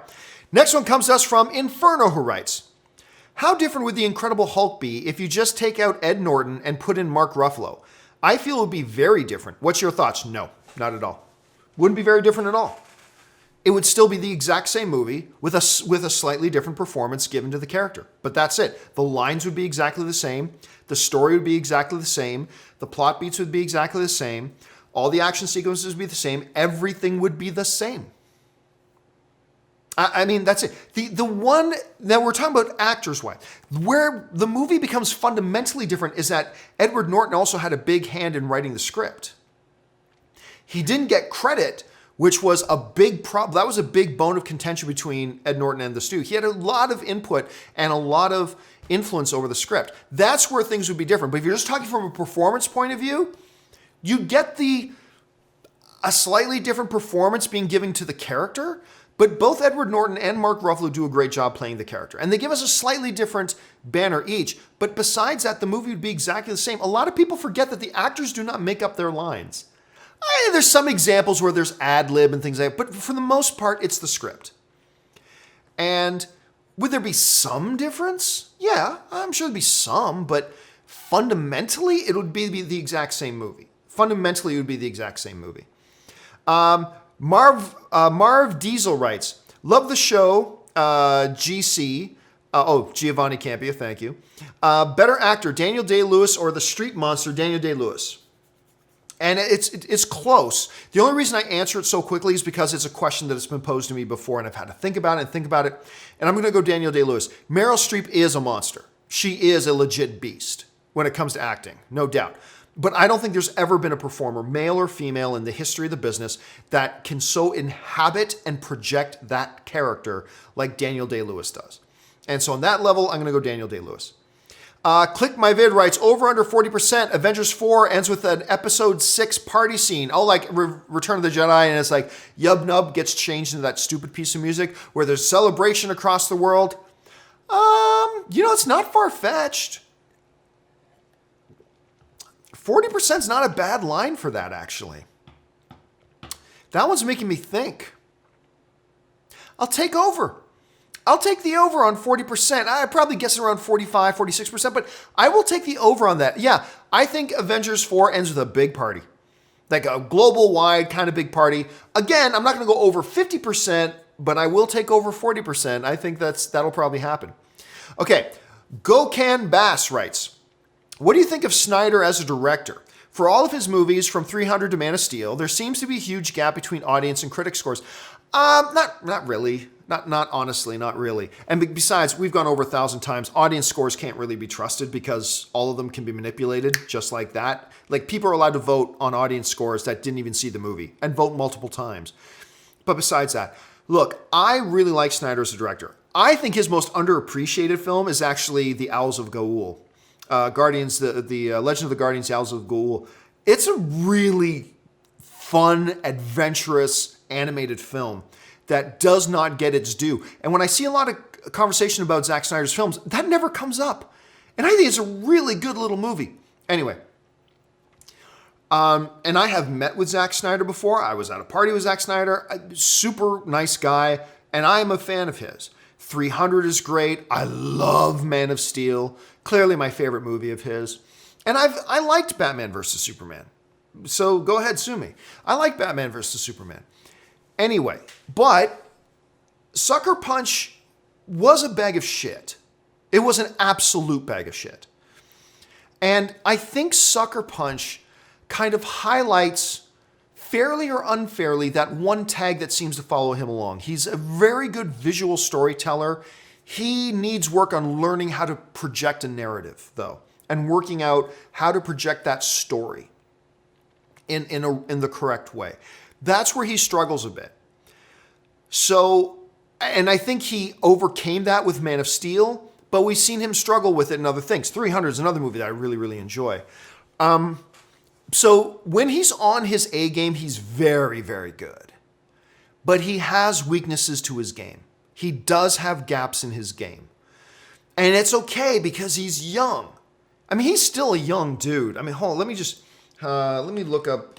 Speaker 1: Next one comes to us from Inferno, who writes, how different would the Incredible Hulk be if you just take out Ed Norton and put in Mark Ruffalo? I feel it would be very different. What's your thoughts? No, not at all. Wouldn't be very different at all. It would still be the exact same movie with a slightly different performance given to the character. But that's it. The lines would be exactly the same. The story would be exactly the same. The plot beats would be exactly the same. All the action sequences would be the same. Everything would be the same. I mean, that's it. The one that we're talking about actors-wise, where the movie becomes fundamentally different is that Edward Norton also had a big hand in writing the script. He didn't get credit, which was a big problem. That was a big bone of contention between Ed Norton and the studio. He had a lot of input and a lot of influence over the script. That's where things would be different. But if you're just talking from a performance point of view, you get a slightly different performance being given to the character, but both Edward Norton and Mark Ruffalo do a great job playing the character. And they give us a slightly different banner each. But besides that, the movie would be exactly the same. A lot of people forget that the actors do not make up their lines. There's some examples where there's ad lib and things like that, but for the most part, it's the script. And would there be some difference? Yeah, I'm sure there'd be some, but fundamentally, it would be the exact same movie. Fundamentally, it would be the exact same movie. Marv Diesel writes, love the show, GC. Giovanni Campia, thank you. Better actor, Daniel Day-Lewis or the street monster, Daniel Day-Lewis? And it's close. The only reason I answer it so quickly is because it's a question that has been posed to me before, and I've had to think about it. And I'm going to go Daniel Day-Lewis. Meryl Streep is a monster. She is a legit beast when it comes to acting, no doubt. But I don't think there's ever been a performer, male or female, in the history of the business that can so inhabit and project that character like Daniel Day-Lewis does. And so on that level, I'm going to go Daniel Day-Lewis. Click My Vid writes, over under 40%, Avengers 4 ends with an episode 6 party scene. Oh, like Return of the Jedi, and it's like Yub Nub gets changed into that stupid piece of music where there's celebration across the world. It's not far-fetched. 40% is not a bad line for that, actually. That one's making me think. I'll take over. I'll take the over on 40%. I probably guess around 45, 46%, but I will take the over on that. Yeah, I think Avengers 4 ends with a big party. Like a global-wide kind of big party. Again, I'm not going to go over 50%, but I will take over 40%. I think that'll probably happen. Okay, Gokan Bass writes, what do you think of Snyder as a director? For all of his movies, from 300 to Man of Steel, there seems to be a huge gap between audience and critic scores. Not really. Not honestly, not really. And besides, we've gone over 1,000 times. Audience scores can't really be trusted because all of them can be manipulated just like that. Like, people are allowed to vote on audience scores that didn't even see the movie and vote multiple times. But besides that, look, I really like Snyder as a director. I think his most underappreciated film is actually The Owls of Gaul. Guardians, the Legend of the Guardians, The Owls of Gaul. It's a really fun, adventurous, animated film that does not get its due. And when I see a lot of conversation about Zack Snyder's films, that never comes up. And I think it's a really good little movie. Anyway, and I have met with Zack Snyder before. I was at a party with Zack Snyder. Super nice guy, and I am a fan of his. 300 is great. I love Man of Steel. Clearly my favorite movie of his. And I liked Batman vs. Superman. So go ahead, sue me. I like Batman vs. Superman. Anyway, but Sucker Punch was a bag of shit. It was an absolute bag of shit. And I think Sucker Punch kind of highlights, fairly or unfairly, that one tag that seems to follow him along. He's a very good visual storyteller. He needs work on learning how to project a narrative, though, and working out how to project that story in the correct way. That's where he struggles a bit. So, and I think he overcame that with Man of Steel, but we've seen him struggle with it in other things. 300 is another movie that I really, really enjoy. So when he's on his A game, he's very, very good. But he has weaknesses to his game. He does have gaps in his game. And it's okay because he's young. I mean, he's still a young dude. I mean, hold on, let me look up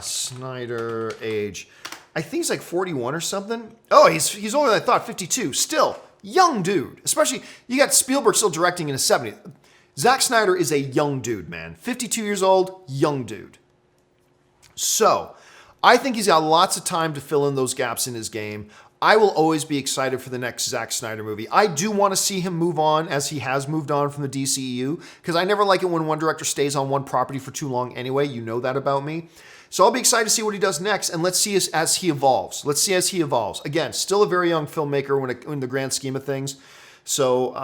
Speaker 1: Snyder age. I think he's like 41 or something. Oh, he's older than I thought, 52. Still, young dude. Especially, you got Spielberg still directing in his 70s. Zack Snyder is a young dude, man. 52 years old, young dude. So, I think he's got lots of time to fill in those gaps in his game. I will always be excited for the next Zack Snyder movie. I do want to see him move on, as he has moved on from the DCEU, because I never like it when one director stays on one property for too long anyway. You know that about me. So I'll be excited to see what he does next, and let's see as he evolves. Let's see as he evolves. Again, still a very young filmmaker in the grand scheme of things. So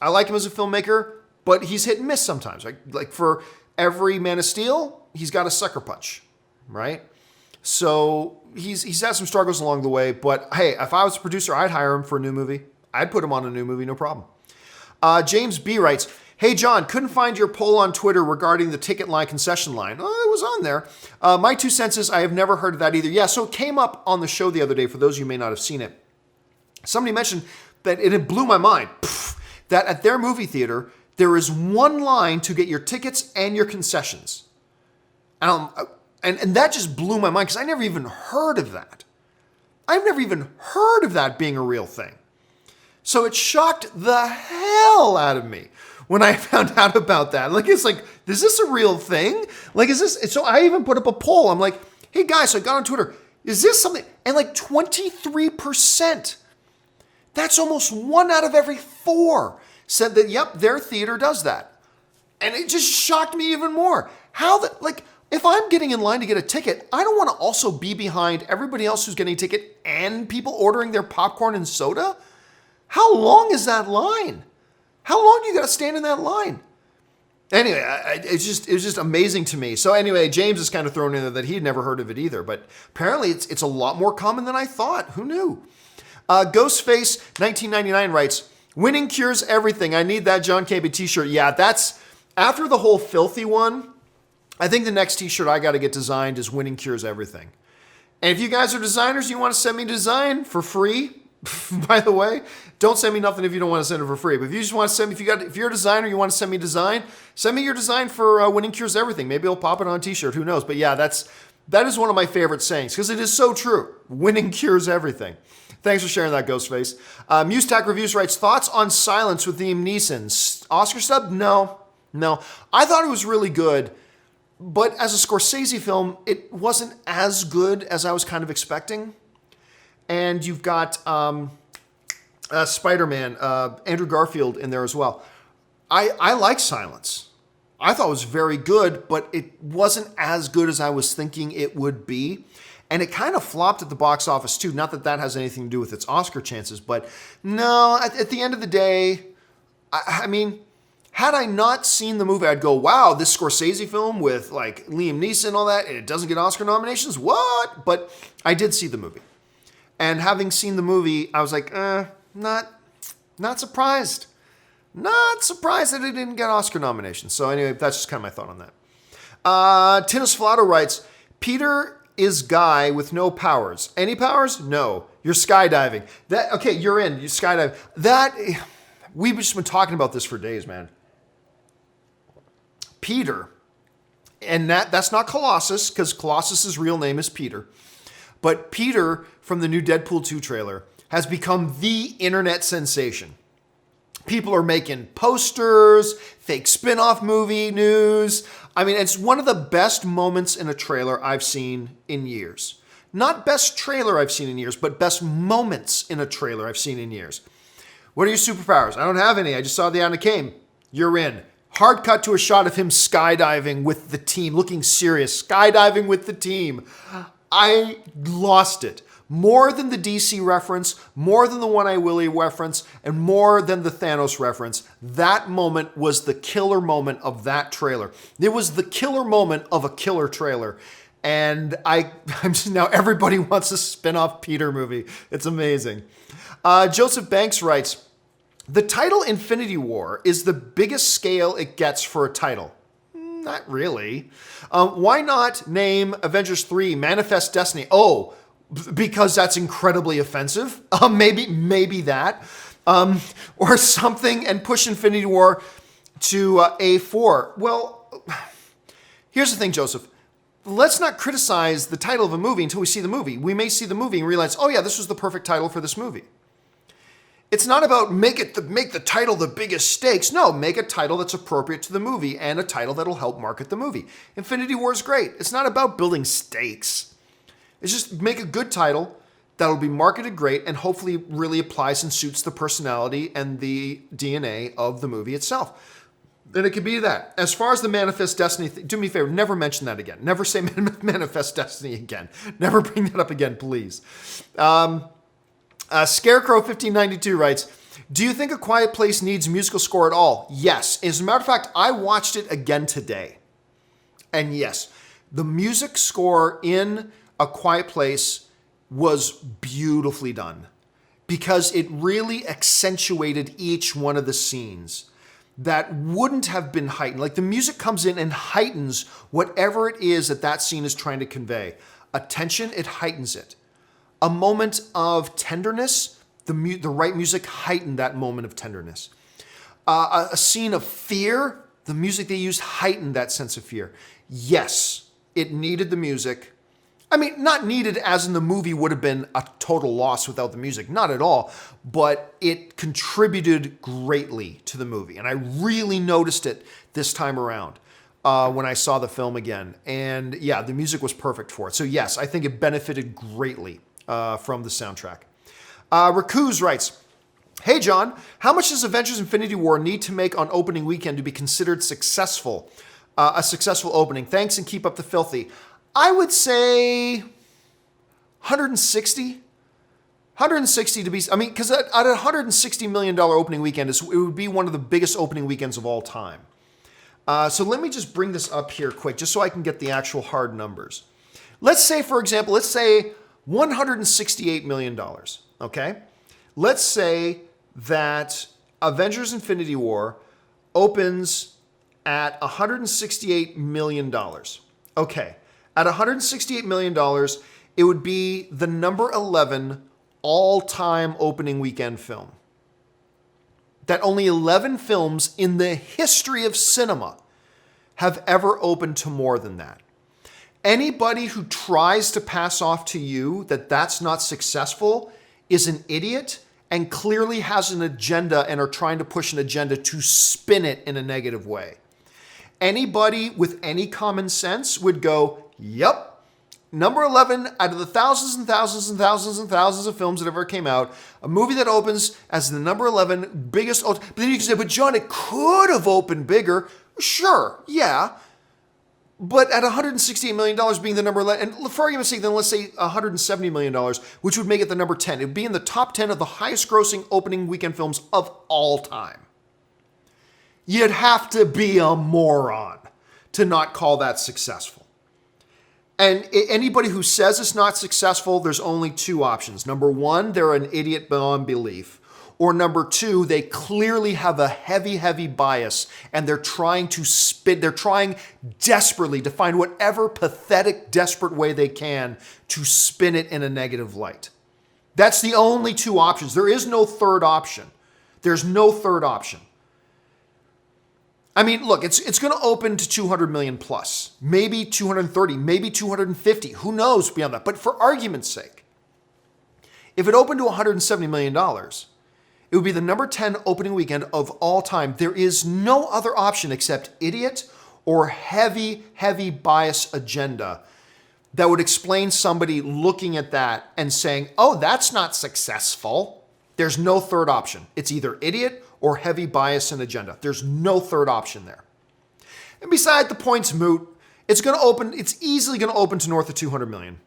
Speaker 1: I like him as a filmmaker, but he's hit and miss sometimes. Like for every Man of Steel, he's got a sucker punch, right? So he's had some struggles along the way, but hey, if I was a producer, I'd hire him for a new movie. I'd put him on a new movie, no problem. James B. writes, hey, John, couldn't find your poll on Twitter regarding the ticket line concession line. Oh, it was on there. My 2 cents is I have never heard of that either. Yeah, so it came up on the show the other day, for those of you who may not have seen it. Somebody mentioned that it blew my mind, that at their movie theater, there is one line to get your tickets and your concessions. And that just blew my mind because I never even heard of that. I've never even heard of that being a real thing. So it shocked the hell out of me when I found out about that. It's like, is this a real thing? Is this? So I even put up a poll. I'm like, hey guys, so I got on Twitter. Is this something? And 23%, that's almost 1 out of every 4 said that, yep, their theater does that. And it just shocked me even more. If I'm getting in line to get a ticket, I don't want to also be behind everybody else who's getting a ticket and people ordering their popcorn and soda. How long is that line? How long do you got to stand in that line? Anyway, it was just amazing to me. So anyway, James is kind of thrown in there that he'd never heard of it either, but apparently it's a lot more common than I thought. Who knew? Ghostface 1999 writes, winning cures everything. I need that John Campy t-shirt. Yeah, that's after the whole filthy one. I think the next t-shirt I got to get designed is winning cures everything. And if you guys are designers, you want to send me design for free, by the way, don't send me nothing if you don't want to send it for free. But if you just want to send me, if you're a designer, you want to send me design, send me your design for winning cures everything. Maybe I'll pop it on a t-shirt. Who knows? But yeah, that is one of my favorite sayings because it is so true. Winning cures everything. Thanks for sharing that, Ghostface. Muztak Reviews writes, thoughts on Silence with Liam Neeson? Oscar stub? No. I thought it was really good. But as a Scorsese film, it wasn't as good as I was kind of expecting. And you've got Spider-Man, Andrew Garfield in there as well. I like Silence. I thought it was very good, but it wasn't as good as I was thinking it would be. And it kind of flopped at the box office too. Not that that has anything to do with its Oscar chances, but no, at the end of the day, I mean, had I not seen the movie, I'd go, wow, this Scorsese film with like Liam Neeson and all that, and it doesn't get Oscar nominations? What? But I did see the movie. And having seen the movie, I was like, not surprised. Not surprised that it didn't get Oscar nominations. So anyway, that's just kind of my thought on that. Tinnis Flato writes, Peter is Guy with no powers. Any powers? No. You're skydiving. Okay, you're in. You skydive. We've just been talking about this for days, man. Peter, and that's not Colossus, because Colossus's real name is Peter. But Peter from the new Deadpool 2 trailer has become the internet sensation. People are making posters, fake spin-off movie news. I mean, it's one of the best moments in a trailer I've seen in years. Not best trailer I've seen in years, but best moments in a trailer I've seen in years. What are your superpowers? I don't have any. I just saw the Anna came. You're in. Hard cut to a shot of him skydiving with the team, looking serious. Skydiving with the team. I lost it. More than the DC reference, more than the One Eye Willie reference, and more than the Thanos reference. That moment was the killer moment of that trailer. It was the killer moment of a killer trailer. And I'm just, now everybody wants a spin-off Peter movie. It's amazing. Joseph Banks writes, the title Infinity War is the biggest scale it gets for a title. Not really. Why not name Avengers 3 Manifest Destiny? Oh, because that's incredibly offensive. Maybe that. Or something, and push Infinity War to A4. Well, here's the thing, Joseph. Let's not criticize the title of a movie until we see the movie. We may see the movie and realize, oh yeah, this was the perfect title for this movie. It's not about make the title the biggest stakes. No, make a title that's appropriate to the movie and a title that'll help market the movie. Infinity War is great. It's not about building stakes. It's just make a good title that'll be marketed great and hopefully really applies and suits the personality and the DNA of the movie itself. Then it could be that. As far as the Manifest Destiny, do me a favor, never mention that again. Never say Manifest Destiny again. Never bring that up again, please. Scarecrow 1592 writes, do you think A Quiet Place needs musical score at all? Yes. As a matter of fact, I watched it again today. And yes, the music score in A Quiet Place was beautifully done because it really accentuated each one of the scenes that wouldn't have been heightened. Like the music comes in and heightens whatever it is that that scene is trying to convey. A tension, it heightens it. A moment of tenderness, the right music heightened that moment of tenderness. A scene of fear, the music they used heightened that sense of fear. Yes, it needed the music. I mean, not needed as in the movie would have been a total loss without the music. Not at all. But it contributed greatly to the movie. And I really noticed it this time around when I saw the film again. And yeah, the music was perfect for it. So yes, I think it benefited greatly from the soundtrack. Rakuz writes, hey John, how much does Avengers Infinity War need to make on opening weekend to be considered successful? A successful opening. Thanks and keep up the filthy. I would say 160. 160 to be, I mean, because at a $160 million opening weekend, it would be one of the biggest opening weekends of all time. So let me just bring this up here quick, just so I can get the actual hard numbers. Let's say, for example, let's say $168 million, okay? Let's say that Avengers Infinity War opens at $168 million. Okay, at $168 million, it would be the number 11 all-time opening weekend film. That only 11 films in the history of cinema have ever opened to more than that. Anybody who tries to pass off to you that that's not successful is an idiot and clearly has an agenda and are trying to push an agenda to spin it in a negative way. Anybody with any common sense would go, yep, number 11 out of the thousands and thousands and thousands and thousands of films that ever came out, a movie that opens as the number 11 biggest. But then you can say, but John, it could have opened bigger. Sure, yeah. But at $168 million being the number 11, and for argument's sake, then let's say $170 million, which would make it the number 10. It would be in the top 10 of the highest grossing opening weekend films of all time. You'd have to be a moron to not call that successful. And anybody who says it's not successful, there's only two options. Number one, they're an idiot beyond belief. Or number two, they clearly have a heavy, heavy bias and they're trying desperately to find whatever pathetic, desperate way they can to spin it in a negative light. That's the only two options. There is no third option. There's no third option. I mean, look, it's going to open to 200 million plus, maybe 230, maybe 250. Who knows beyond that? But for argument's sake, if it opened to $170 million, it would be the number 10 opening weekend of all time. There is no other option except idiot or heavy, heavy bias agenda that would explain somebody looking at that and saying, oh, that's not successful. There's no third option. It's either idiot or heavy bias and agenda. There's no third option there. And beside the point's moot, it's easily going to open to north of 200 million.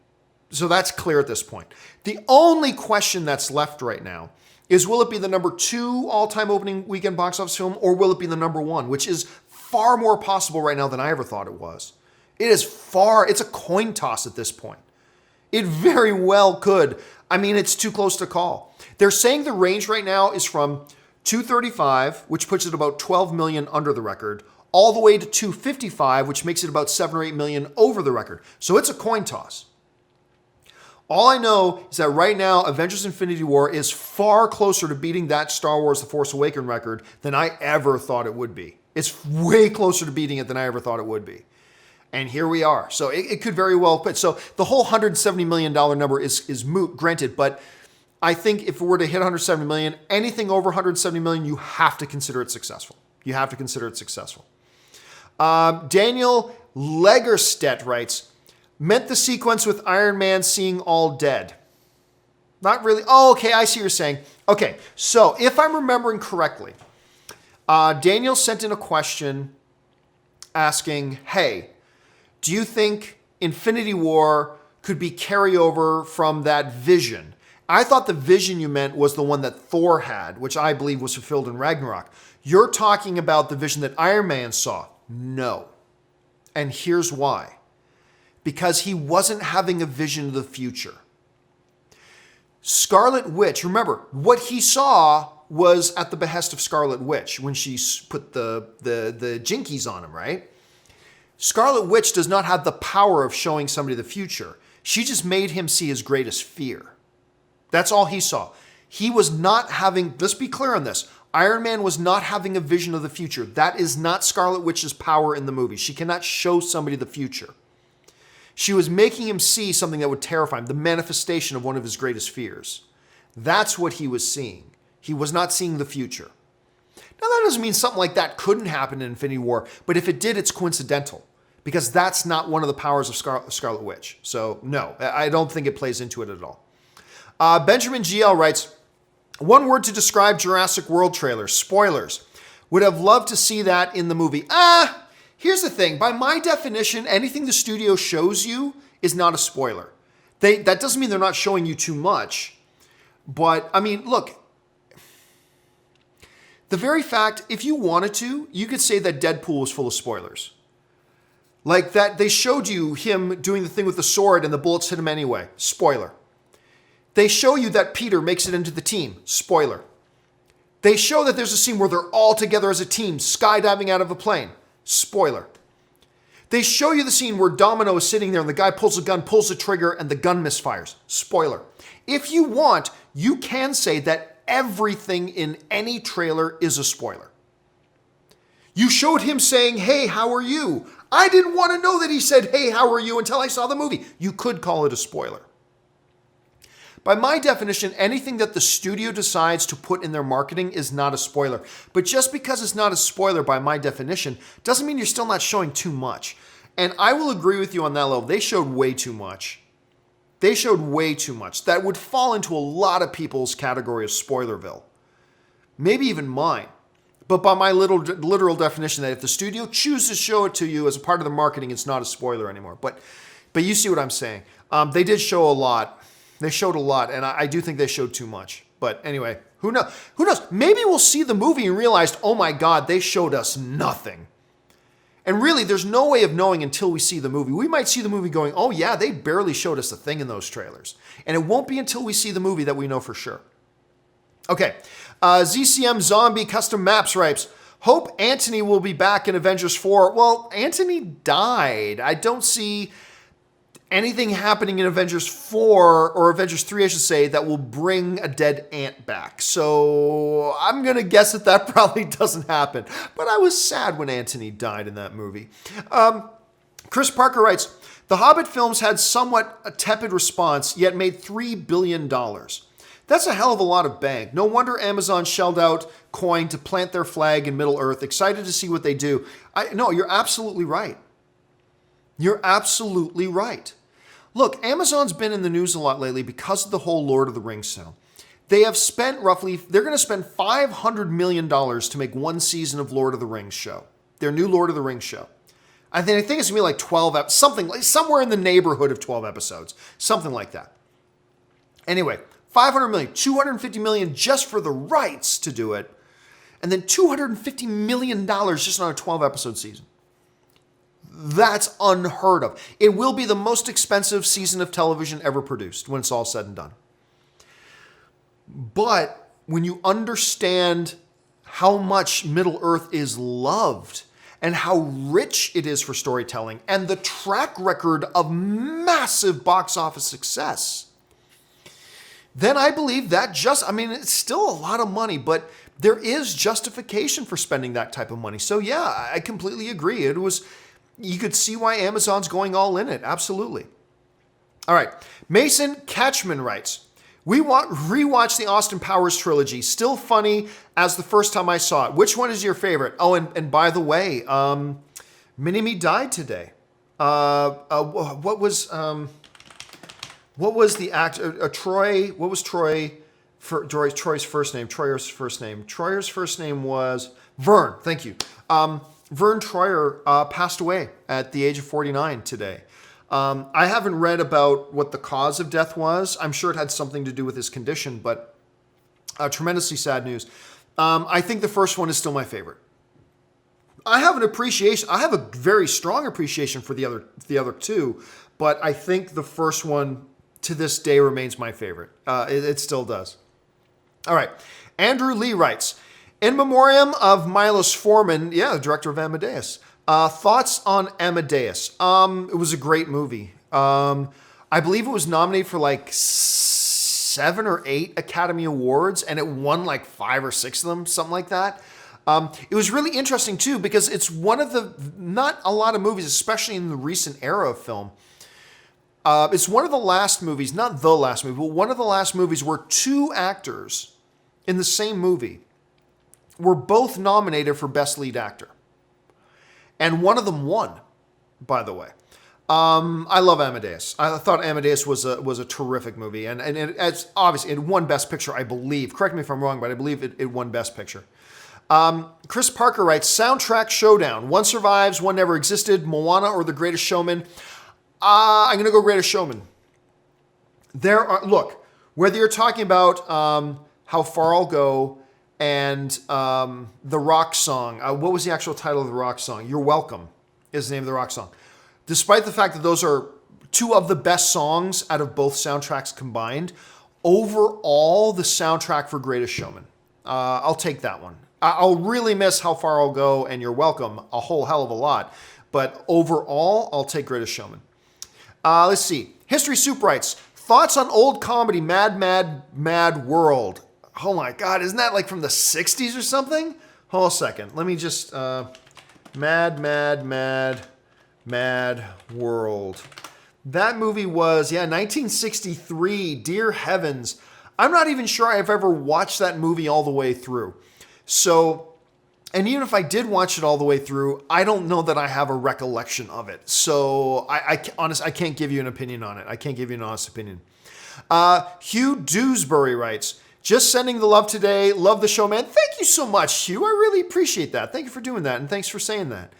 Speaker 1: So that's clear at this point. The only question that's left right now is, will it be the number 2 all-time opening weekend box office film, or will it be the number 1, which is far more possible right now than I ever thought it was. It's a coin toss at this point. It very well could. I mean, it's too close to call. They're saying the range right now is from 235, which puts it about 12 million under the record, all the way to 255, which makes it about 7 or 8 million over the record. So it's a coin toss. All I know is that right now, Avengers Infinity War is far closer to beating that Star Wars The Force Awakens record than I ever thought it would be. It's way closer to beating it than I ever thought it would be. And here we are. So it could very well put. So the whole $170 million number is moot, granted, but I think if it were to hit 170 million, anything over 170 million, you have to consider it successful. You have to consider it successful. Daniel Legerstedt writes, meant the sequence with Iron Man seeing all dead. Not really. Oh, okay, I see what you're saying. Okay, so if I'm remembering correctly, Daniel sent in a question asking, hey, do you think Infinity War could be carryover from that vision? I thought the vision you meant was the one that Thor had, which I believe was fulfilled in Ragnarok. You're talking about the vision that Iron Man saw. No. And here's why. Because he wasn't having a vision of the future. Scarlet Witch, remember, what he saw was at the behest of Scarlet Witch when she put the jinkies on him, right? Scarlet Witch does not have the power of showing somebody the future. She just made him see his greatest fear. That's all he saw. He was not having, let's be clear on this, Iron Man was not having a vision of the future. That is not Scarlet Witch's power in the movie. She cannot show somebody the future. She was making him see something that would terrify him, the manifestation of one of his greatest fears. That's what he was seeing. He was not seeing the future. Now, that doesn't mean something like that couldn't happen in Infinity War, but if it did, it's coincidental, because that's not one of the powers of Scarlet Witch. So, no, I don't think it plays into it at all. Benjamin GL writes, one word to describe Jurassic World trailer, spoilers. Would have loved to see that in the movie. Here's the thing. By my definition, anything the studio shows you is not a spoiler. That doesn't mean they're not showing you too much. But, I mean, look. The very fact, if you wanted to, you could say that Deadpool was full of spoilers. Like that they showed you him doing the thing with the sword and the bullets hit him anyway. Spoiler. They show you that Peter makes it into the team. Spoiler. They show that there's a scene where they're all together as a team, skydiving out of a plane. Spoiler. They show you the scene where Domino is sitting there and the guy pulls a gun, pulls the trigger, and the gun misfires. Spoiler. If you want, you can say that everything in any trailer is a spoiler. You showed him saying, hey, how are you? I didn't want to know that he said, hey, how are you until I saw the movie. You could call it a spoiler. By my definition, anything that the studio decides to put in their marketing is not a spoiler. But just because it's not a spoiler by my definition, doesn't mean you're still not showing too much. And I will agree with you on that level. They showed way too much. They showed way too much. That would fall into a lot of people's category of spoilerville. Maybe even mine. But by my literal definition, that if the studio chooses to show it to you as a part of the marketing, it's not a spoiler anymore. But you see what I'm saying. They did show a lot. They showed a lot, and I do think they showed too much. But anyway, who knows? Who knows? Maybe we'll see the movie and realize, oh my God, they showed us nothing. And really, there's no way of knowing until we see the movie. We might see the movie going, oh yeah, they barely showed us a thing in those trailers. And it won't be until we see the movie that we know for sure. Okay, ZCM Zombie Custom Maps writes, hope Anthony will be back in Avengers 4. Well, Anthony died. I don't see anything happening in Avengers 4, or Avengers 3, I should say, that will bring a dead ant back. So I'm going to guess that probably doesn't happen. But I was sad when Anthony died in that movie. Chris Parker writes, the Hobbit films had somewhat a tepid response, yet made $3 billion. That's a hell of a lot of bank. No wonder Amazon shelled out coin to plant their flag in Middle-earth. Excited to see what they do. No, you're absolutely right. You're absolutely right. Look, Amazon's been in the news a lot lately because of the whole Lord of the Rings sale. They have spent they're going to spend $500 million to make one season of Lord of the Rings show. Their new Lord of the Rings show. I think it's going to be like 12, somewhere in the neighborhood of 12 episodes. Something like that. Anyway, $500 million, $250 million just for the rights to do it. And then $250 million just on a 12-episode season. That's unheard of. It will be the most expensive season of television ever produced when it's all said and done. But when you understand how much Middle-earth is loved and how rich it is for storytelling and the track record of massive box office success, then I believe that it's still a lot of money, but there is justification for spending that type of money. So yeah, I completely agree. You could see why Amazon's going all in it. Absolutely. All right. Mason Catchman writes, we rewatched the Austin Powers trilogy. Still funny as the first time I saw it. Which one is your favorite? Oh, and by the way, Mini-Me died today. What was What was the actor? Troy. What was Troy? Troy's first name. Troyer's first name. Troyer's first name was Vern. Thank you. Vern Troyer passed away at the age of 49 today. I haven't read about what the cause of death was. I'm sure it had something to do with his condition, but tremendously sad news. I think the first one is still my favorite. I have a very strong appreciation for the other two, but I think the first one to this day remains my favorite. It still does. All right. Andrew Lee writes, in memoriam of Milos Forman, the director of Amadeus. Thoughts on Amadeus? It was a great movie. I believe it was nominated for like 7 or 8 Academy Awards, and it won like 5 or 6 of them, something like that. It was really interesting too, because it's one of the, not a lot of movies, especially in the recent era of film. It's one of the last movies, not the last movie, but one of the last movies where 2 actors in the same movie were both nominated for Best Lead Actor. And one of them won, by the way. I love Amadeus. I thought Amadeus was a terrific movie. And it's obviously, it won Best Picture, I believe. Correct me if I'm wrong, but I believe it won Best Picture. Chris Parker writes, soundtrack showdown. One survives, one never existed. Moana or The Greatest Showman? I'm going to go Greatest Showman. Look, whether you're talking about How Far I'll Go and the rock song, what was the actual title of the rock song? You're Welcome is the name of the rock song. Despite the fact that those are 2 of the best songs out of both soundtracks combined, overall, the soundtrack for Greatest Showman. I'll take that one. I'll really miss How Far I'll Go and You're Welcome a whole hell of a lot. But overall, I'll take Greatest Showman. Let's see. History Soup writes, thoughts on old comedy Mad World. Oh my God, isn't that like from the 60s or something? Hold a second. Let me just, Mad World. That movie was, 1963, Dear Heavens. I'm not even sure I've ever watched that movie all the way through. So, and even if I did watch it all the way through, I don't know that I have a recollection of it. So, I can't give you an opinion on it. I can't give you an honest opinion. Hugh Dewsbury writes, just sending the love today. Love the show, man. Thank you so much, Hugh. I really appreciate that. Thank you for doing that, and thanks for saying that.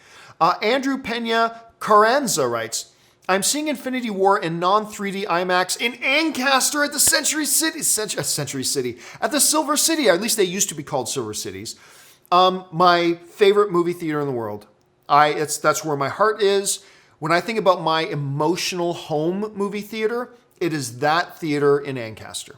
Speaker 1: Andrew Pena Carranza writes, I'm seeing Infinity War in non-3D IMAX in Ancaster at the Century City, at the Silver City. Or at least they used to be called Silver Cities. My favorite movie theater in the world. That's where my heart is. When I think about my emotional home movie theater, it is that theater in Ancaster.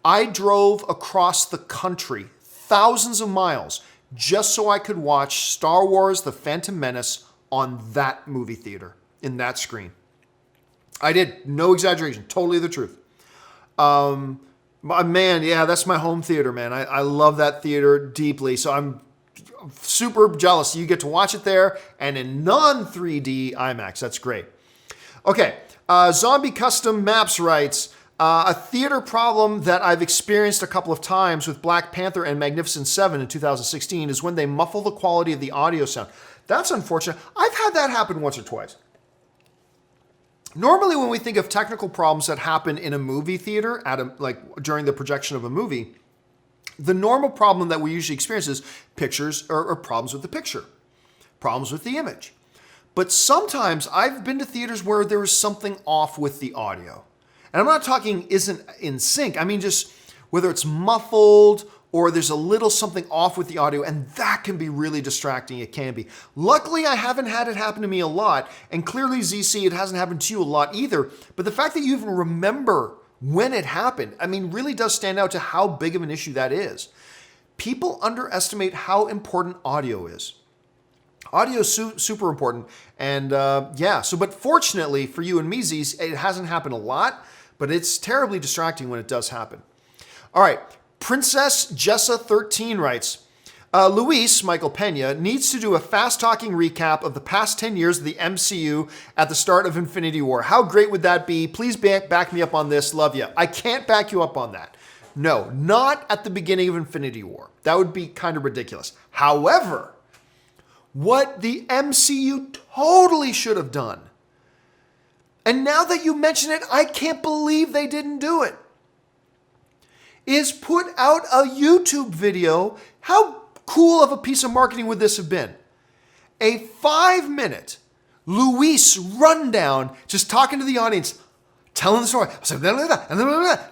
Speaker 1: I drove across the country, thousands of miles, just so I could watch Star Wars: The Phantom Menace on that movie theater, in that screen. I did. No exaggeration. Totally the truth. Man, that's my home theater, man. I love that theater deeply. So I'm super jealous. You get to watch it there and in non-3D IMAX. That's great. Okay. Zombie Custom Maps writes, a theater problem that I've experienced a couple of times with Black Panther and Magnificent Seven in 2016 is when they muffle the quality of the audio sound. That's unfortunate. I've had that happen once or twice. Normally, when we think of technical problems that happen in a movie theater, during the projection of a movie, the normal problem that we usually experience is pictures or problems with the picture, problems with the image. But sometimes I've been to theaters where there is something off with the audio. And I'm not talking isn't in sync. I mean, just whether it's muffled or there's a little something off with the audio, and that can be really distracting. It can be. Luckily, I haven't had it happen to me a lot, and clearly, ZC, it hasn't happened to you a lot either. But the fact that you even remember when it happened, I mean, really does stand out to how big of an issue that is. People underestimate how important audio is. Audio is super important, and but fortunately for you and me, Z's, it hasn't happened a lot, but it's terribly distracting when it does happen. All right, Princess Jessa13 writes, Luis, Michael Pena, needs to do a fast-talking recap of the past 10 years of the MCU at the start of Infinity War. How great would that be? Please back me up on this. Love you. I can't back you up on that. No, not at the beginning of Infinity War. That would be kind of ridiculous. However, what the MCU totally should have done and now that you mention it, I can't believe they didn't do it, is put out a YouTube video. How cool of a piece of marketing would this have been? A 5-minute Luis rundown, just talking to the audience, telling the story,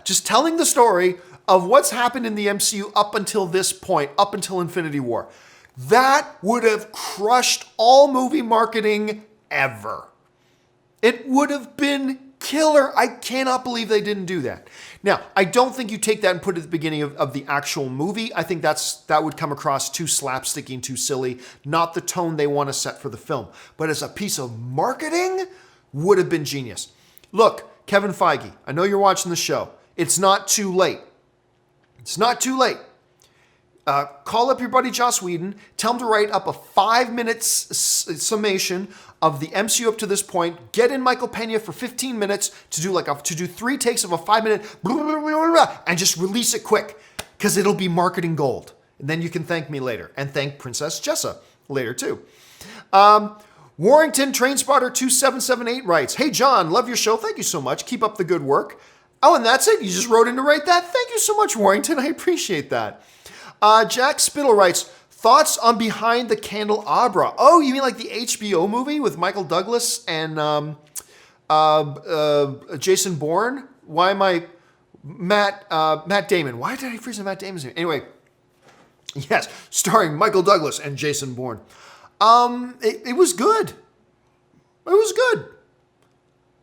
Speaker 1: just telling the story of what's happened in the MCU up until this point, up until Infinity War. That would have crushed all movie marketing ever. It would have been killer. I cannot believe they didn't do that. Now, I don't think you take that and put it at the beginning of the actual movie. I think that would come across too slapsticky and too silly, not the tone they want to set for the film. But as a piece of marketing, would have been genius. Look, Kevin Feige, I know you're watching the show. It's not too late. It's not too late. Call up your buddy Joss Whedon, tell him to write up a 5-minute summation of the MCU up to this point. Get in Michael Pena for 15 minutes to do 3 takes of a 5-minute and just release it quick, because it'll be marketing gold. And then you can thank me later, and thank Princess Jessa later too. Warrington Trainspotter 2778 writes, "Hey John, love your show. Thank you so much. Keep up the good work." Oh, and that's it? You just wrote in to write that? Thank you so much, Warrington. I appreciate that. Jack Spittle writes, "Thoughts on Behind the Candelabra?" Oh, you mean like the HBO movie with Michael Douglas and Jason Bourne? Why am I... Matt Damon. Why did I freeze on Matt Damon's name? Anyway, yes, starring Michael Douglas and Jason Bourne. It was good. It was good.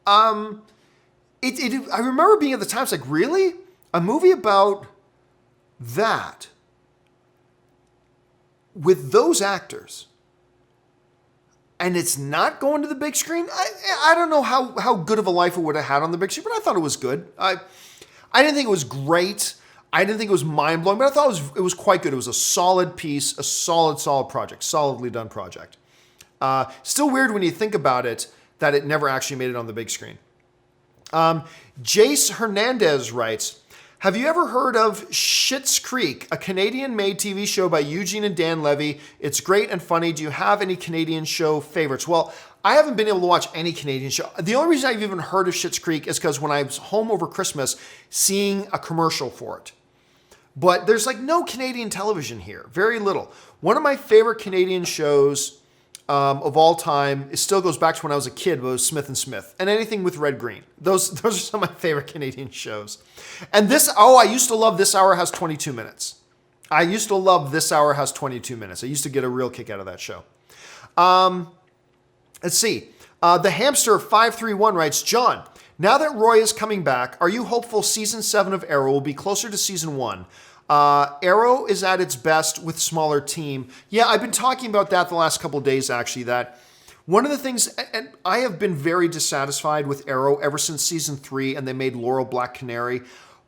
Speaker 1: I remember being at the time, it's like, really? A movie about that with those actors, and it's not going to the big screen? I don't know how good of a life it would have had on the big screen, but I thought it was good. I didn't think it was great. I didn't think it was mind-blowing, but I thought it was quite good. It was a solid piece, a solid project, solidly done project. Still weird when you think about it that it never actually made it on the big screen. Jace Hernandez writes, "Have you ever heard of Schitt's Creek, a Canadian-made TV show by Eugene and Dan Levy? It's great and funny. Do you have any Canadian show favorites?" Well, I haven't been able to watch any Canadian show. The only reason I've even heard of Schitt's Creek is because when I was home over Christmas, seeing a commercial for it. But there's like no Canadian television here. Very little. One of my favorite Canadian shows of all time, it still goes back to when I was a kid, was Smith and Smith, and anything with Red Green. Those are some of my favorite Canadian shows. And I used to love This Hour Has 22 Minutes. I used to love This Hour Has 22 Minutes. I used to get a real kick out of that show. Let's see. The Hamster 531 writes, "John, now that Roy is coming back, are you hopeful season 7 of Arrow will be closer to season 1? Arrow is at its best with smaller team." Yeah, I've been talking about that the last couple of days, actually, that one of the things, and I have been very dissatisfied with Arrow ever since season 3 and they made Laurel Black Canary,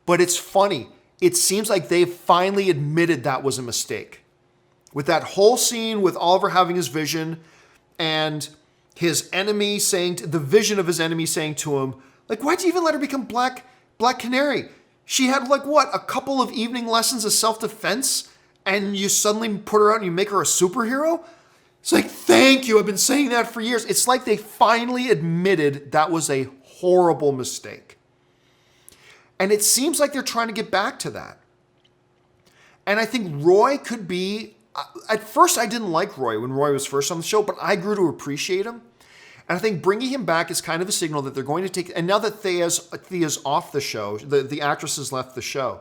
Speaker 1: but it's funny. It seems like they've finally admitted that was a mistake. With that whole scene with Oliver having his vision and his enemy the vision of his enemy saying to him, like, why'd you even let her become Black Canary? She had a couple of evening lessons of self-defense, and you suddenly put her out and you make her a superhero? It's like, thank you, I've been saying that for years. It's like they finally admitted that was a horrible mistake. And it seems like they're trying to get back to that. And I think Roy could be, at first I didn't like Roy when Roy was first on the show, but I grew to appreciate him. And I think bringing him back is kind of a signal that they're going to take, and now that Thea's off the show, the actress has left the show,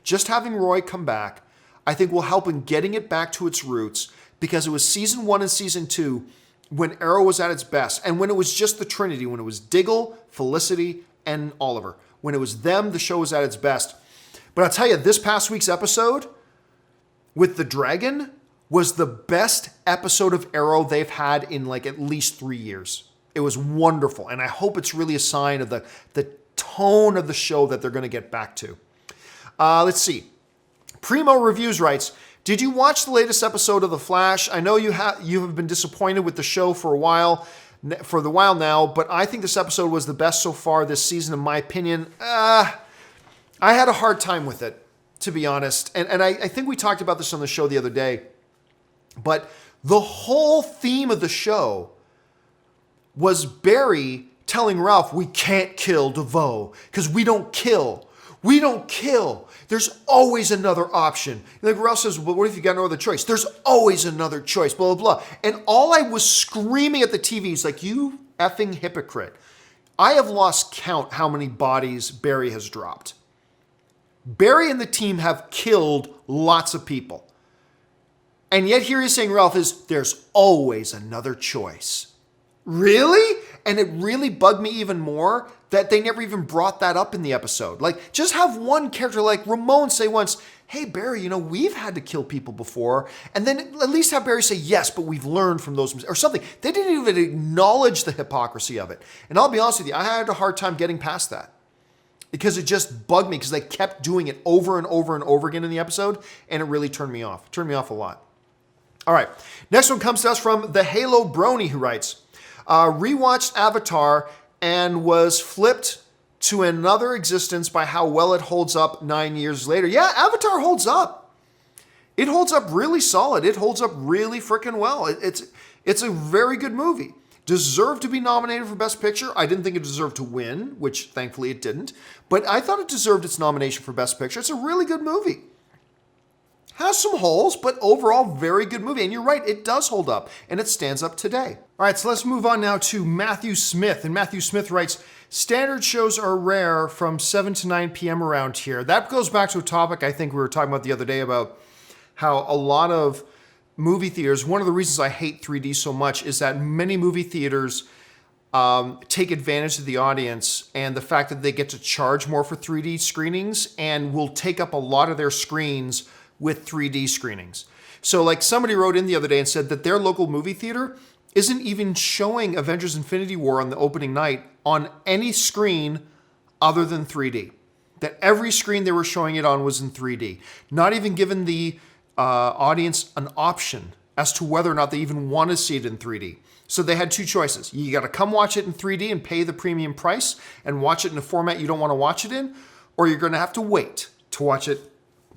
Speaker 1: just having Roy come back, I think will help in getting it back to its roots, because it was season 1 and season 2 when Arrow was at its best, and when it was just the Trinity, when it was Diggle, Felicity, and Oliver. When it was them, the show was at its best. But I'll tell you, this past week's episode with the dragon was the best episode of Arrow they've had in like at least 3 years. It was wonderful, and I hope it's really a sign of the tone of the show that they're going to get back to. Let's see. Primo Reviews writes, "Did you watch the latest episode of The Flash? I know you have been disappointed with the show for a while now, but I think this episode was the best so far this season, in my opinion." I had a hard time with it, to be honest, and I think we talked about this on the show the other day. But the whole theme of the show was Barry telling Ralph, we can't kill DeVoe because we don't kill. We don't kill. There's always another option. And like Ralph says, well, what if you got no other choice? There's always another choice, blah, blah, blah. And all I was screaming at the TV is like, you effing hypocrite. I have lost count how many bodies Barry has dropped. Barry and the team have killed lots of people. And yet here he's saying, Ralph, there's always another choice. Really? And it really bugged me even more that they never even brought that up in the episode. Like, just have one character like Ramon say once, hey, Barry, we've had to kill people before. And then at least have Barry say, yes, but we've learned from those mistakes, or something. They didn't even acknowledge the hypocrisy of it. And I'll be honest with you, I had a hard time getting past that. Because it just bugged me because they kept doing it over and over and over again in the episode. And it really turned me off. It turned me off a lot. All right. Next one comes to us from the Halo Brony, who writes, rewatched Avatar and was flipped to another existence by how well it holds up 9 years later. Yeah, Avatar holds up. It holds up really solid. It holds up really freaking well. It's a very good movie. Deserved to be nominated for Best Picture. I didn't think it deserved to win, which thankfully it didn't. But I thought it deserved its nomination for Best Picture. It's a really good movie. Has some holes, but overall, very good movie. And you're right, it does hold up, and it stands up today. All right, so let's move on now to Matthew Smith. And Matthew Smith writes, standard shows are rare from 7 to 9 p.m. around here. That goes back to a topic I think we were talking about the other day about how a lot of movie theaters, one of the reasons I hate 3D so much is that many movie theaters take advantage of the audience and the fact that they get to charge more for 3D screenings and will take up a lot of their screens with 3D screenings. So like somebody wrote in the other day and said that their local movie theater isn't even showing Avengers Infinity War on the opening night on any screen other than 3D. That every screen they were showing it on was in 3D. Not even giving the audience an option as to whether or not they even want to see it in 3D. So they had two choices. You got to come watch it in 3D and pay the premium price and watch it in a format you don't want to watch it in, or you're going to have to wait to watch it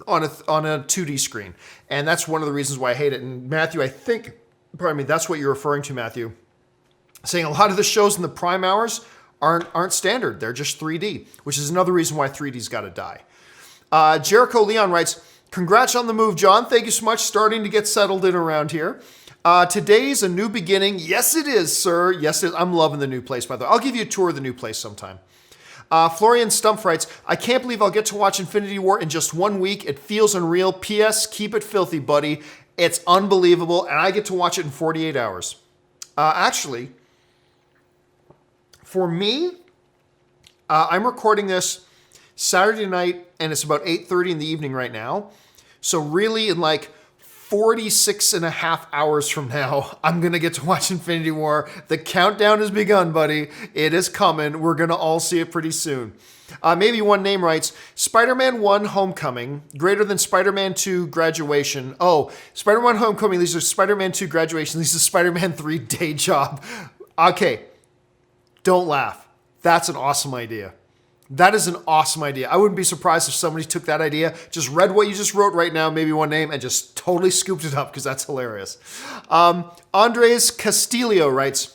Speaker 1: on a 2D screen. And that's one of the reasons why I hate it. And Matthew, I think, that's what you're referring to, Matthew. Saying a lot of the shows in the prime hours aren't standard. They're just 3D, which is another reason why 3D's got to die. Jericho Leon writes, congrats on the move, John. Thank you so much. Starting to get settled in around here. Today's a new beginning. Yes, it is, sir. Yes, it is. I'm loving the new place, by the way. I'll give you a tour of the new place sometime. Florian Stumpf writes, I can't believe I'll get to watch Infinity War in just 1 week. It feels unreal. P.S. Keep it filthy, buddy. It's unbelievable, and I get to watch it in 48 hours. Actually, for me, I'm recording this Saturday night, and it's about 8:30 in the evening right now. So really, in like 46 and a half hours from now, I'm going to get to watch Infinity War. The countdown has begun, buddy. It is coming. We're going to all see it pretty soon. Maybe one name writes, Spider-Man 1 Homecoming, greater than Spider-Man 2 Graduation. Oh, Spider-Man 1 Homecoming, these are Spider-Man 2 Graduation, these are Spider-Man 3 Day Job. Okay, don't laugh. That's an awesome idea. That is an awesome idea. I wouldn't be surprised if somebody took that idea, just read what you just wrote right now, maybe one name, and just totally scooped it up because that's hilarious. Andres Castillo writes,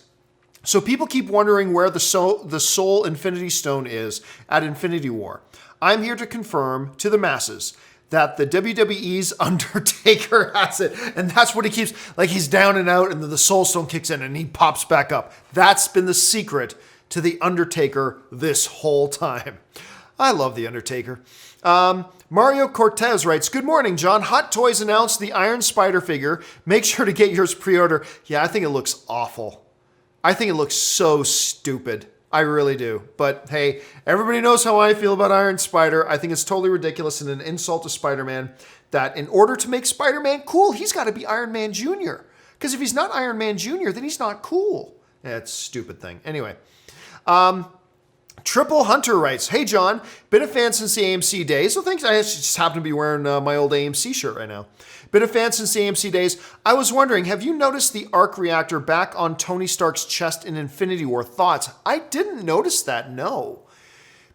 Speaker 1: so people keep wondering where the Soul Infinity Stone is at Infinity War. I'm here to confirm to the masses that the WWE's Undertaker has it. And that's what he keeps, like he's down and out and then the Soul Stone kicks in and he pops back up. That's been the secret to the Undertaker this whole time. I love the Undertaker. Mario Cortez writes, good morning, John. Hot Toys announced the Iron Spider figure. Make sure to get yours pre-order. Yeah, I think it looks awful. I think it looks so stupid. I really do. But hey, everybody knows how I feel about Iron Spider. I think it's totally ridiculous and an insult to Spider-Man that in order to make Spider-Man cool, he's got to be Iron Man Jr. Because if he's not Iron Man Jr., then he's not cool. That's a stupid thing. Anyway. Triple Hunter writes, hey John, been a fan since the AMC days. So thanks. I just happen to be wearing my old AMC shirt right now. Been a fan since the AMC days. I was wondering, have you noticed the arc reactor back on Tony Stark's chest in Infinity War? Thoughts? I didn't notice that, no.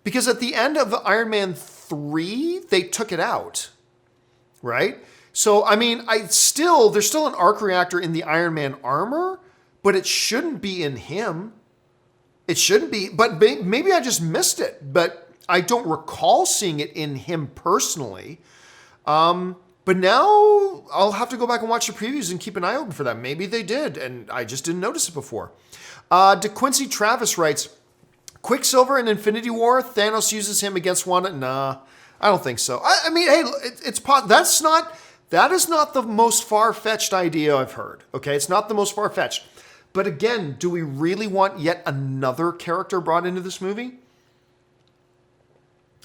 Speaker 1: Because at the end of Iron Man 3, they took it out, right? So, I mean, there's still an arc reactor in the Iron Man armor, but it shouldn't be in him. It shouldn't be, but maybe I just missed it. But I don't recall seeing it in him personally. But now I'll have to go back and watch the previews and keep an eye open for that. Maybe they did, and I just didn't notice it before. DeQuincy Travis writes, Quicksilver in Infinity War, Thanos uses him against Wanda. Nah, I don't think so. I mean, hey, that is not the most far-fetched idea I've heard. Okay, it's not the most far-fetched. But again, do we really want yet another character brought into this movie?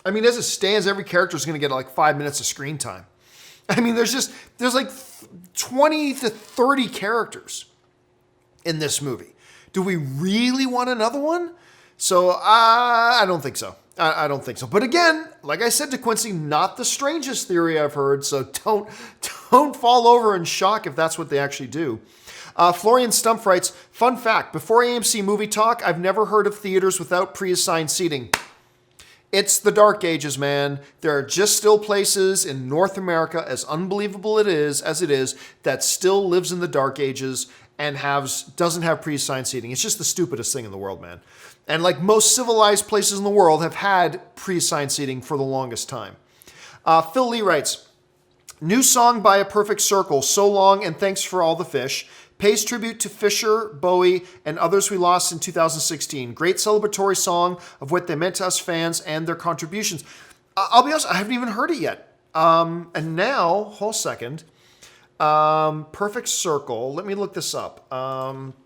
Speaker 1: I mean, as it stands, every character is going to get like 5 minutes of screen time. I mean, there's like 20 to 30 characters in this movie. Do we really want another one? So I don't think so. I don't think so. But again, like I said to Quincy, not the strangest theory I've heard. So don't fall over in shock if that's what they actually do. Florian Stump writes, fun fact, before AMC Movie Talk, I've never heard of theaters without pre-assigned seating. It's the dark ages, man. There are just still places in North America, as unbelievable as it is, that still lives in the dark ages and doesn't have pre-assigned seating. It's just the stupidest thing in the world, man. And like most civilized places in the world have had pre-assigned seating for the longest time. Phil Lee writes, new song by A Perfect Circle, So Long and Thanks for All the Fish. Pays tribute to Fisher, Bowie, and others we lost in 2016. Great celebratory song of what they meant to us fans and their contributions. I'll be honest, I haven't even heard it yet. And now, hold a second. Perfect Circle. Let me look this up.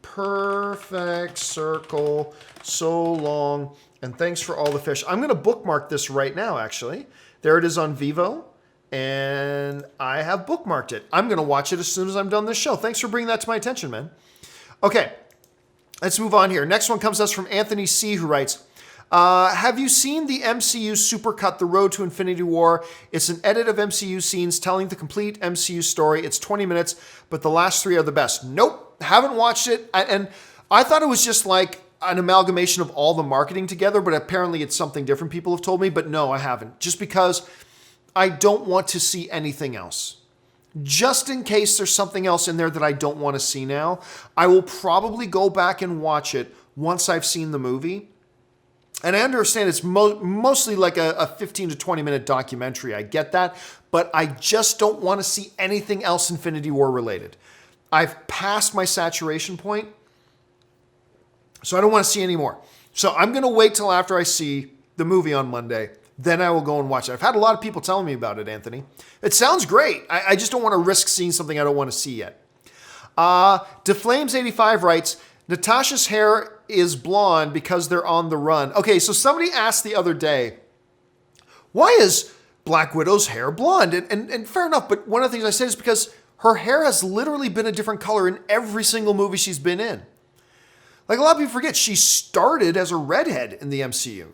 Speaker 1: Perfect Circle, So Long, and Thanks for All the Fish. I'm going to bookmark this right now, actually. There it is on Vivo. And I have bookmarked it. I'm going to watch it as soon as I'm done this show. Thanks for bringing that to my attention, man. Okay, let's move on here. Next one comes to us from Anthony C., who writes, have you seen the MCU supercut, The Road to Infinity War? It's an edit of MCU scenes telling the complete MCU story. It's 20 minutes, but the last 3 are the best. Nope, haven't watched it. And I thought it was just like an amalgamation of all the marketing together, but apparently it's something different, people have told me. But no, I haven't. Just because I don't want to see anything else. Just in case there's something else in there that I don't want to see now, I will probably go back and watch it once I've seen the movie. And I understand it's mostly like a 15 to 20 minute documentary. I get that. But I just don't want to see anything else Infinity War related. I've passed my saturation point. So I don't want to see any more. So I'm going to wait till after I see the movie on Monday. Then I will go and watch it. I've had a lot of people telling me about it, Anthony. It sounds great. I just don't want to risk seeing something I don't want to see yet. DeFlames85 writes, Natasha's hair is blonde because they're on the run. Okay, so somebody asked the other day, why is Black Widow's hair blonde? And fair enough, but one of the things I said is because her hair has literally been a different color in every single movie she's been in. Like a lot of people forget, she started as a redhead in the MCU.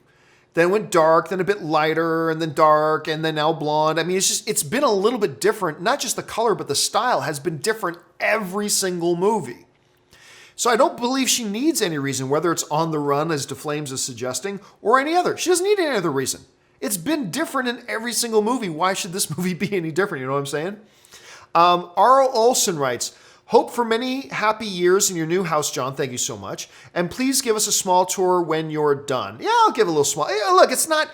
Speaker 1: Then went dark, then a bit lighter, and then dark, and then now blonde. I mean, it's been a little bit different. Not just the color, but the style has been different every single movie. So I don't believe she needs any reason, whether it's On the Run, as DeFlames is suggesting, or any other. She doesn't need any other reason. It's been different in every single movie. Why should this movie be any different? You know what I'm saying? R.O. Olson writes, hope for many happy years in your new house, John. Thank you so much. And please give us a small tour when you're done. Yeah, I'll give a little small. Hey, look, it's not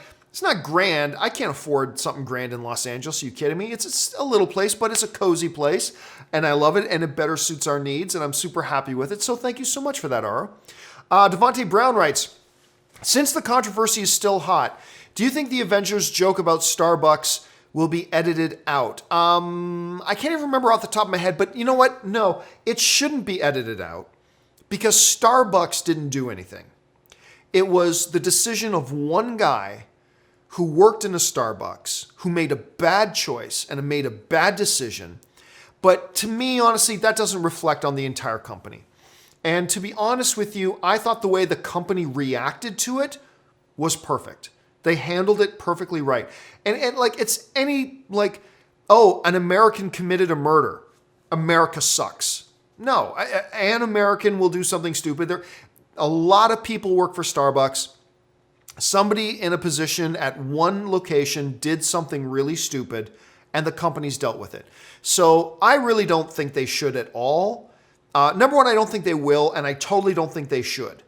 Speaker 1: grand. I can't afford something grand in Los Angeles. Are you kidding me? It's a little place, but it's a cozy place. And I love it, and it better suits our needs, and I'm super happy with it. So thank you so much for that, Ara. Devontae Brown writes, since the controversy is still hot, do you think the Avengers joke about Starbucks will be edited out? I can't even remember off the top of my head, but you know what? No, it shouldn't be edited out because Starbucks didn't do anything. It was the decision of one guy who worked in a Starbucks, who made a bad choice and made a bad decision. But to me, honestly, that doesn't reflect on the entire company. And to be honest with you, I thought the way the company reacted to it was perfect. They handled it perfectly right. And like, it's any, like, oh, an American committed a murder. America sucks. No, an American will do something stupid. A lot of people work for Starbucks. Somebody in a position at one location did something really stupid, and the company's dealt with it. So I really don't think they should at all. Number one, I don't think they will, and I totally don't think they should.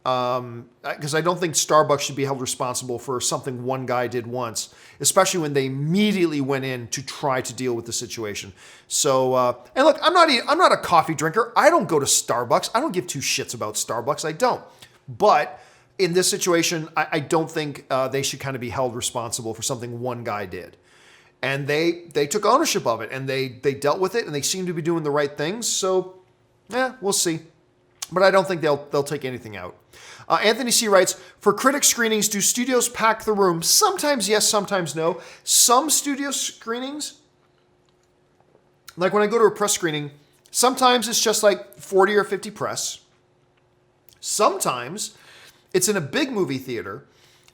Speaker 1: Because I don't think Starbucks should be held responsible for something one guy did once, especially when they immediately went in to try to deal with the situation. So, and look, I'm not a coffee drinker. I don't go to Starbucks. I don't give two shits about Starbucks. I don't. But in this situation, I don't think they should kind of be held responsible for something one guy did. And they took ownership of it, and they dealt with it, and they seem to be doing the right things. So, we'll see. But I don't think they'll take anything out. Anthony C. writes, for critic screenings, do studios pack the room? Sometimes yes, sometimes no. Some studio screenings, like when I go to a press screening, sometimes it's just like 40 or 50 press. Sometimes it's in a big movie theater,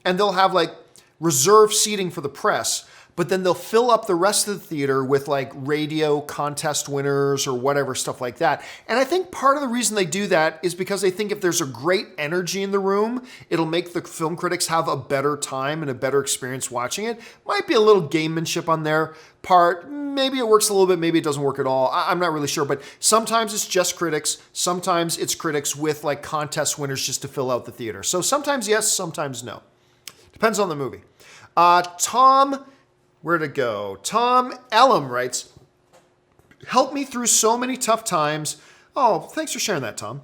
Speaker 1: and they'll have like reserved seating for the press, but then they'll fill up the rest of the theater with like radio contest winners or whatever, stuff like that. And I think part of the reason they do that is because they think if there's a great energy in the room, it'll make the film critics have a better time and a better experience watching it. Might be a little gamemanship on their part. Maybe it works a little bit, maybe it doesn't work at all. I'm not really sure, but sometimes it's just critics. Sometimes it's critics with like contest winners just to fill out the theater. So sometimes yes, sometimes no. Depends on the movie. Tom... Where'd it go? Tom Elam writes, help me through so many tough times. Oh, thanks for sharing that, Tom.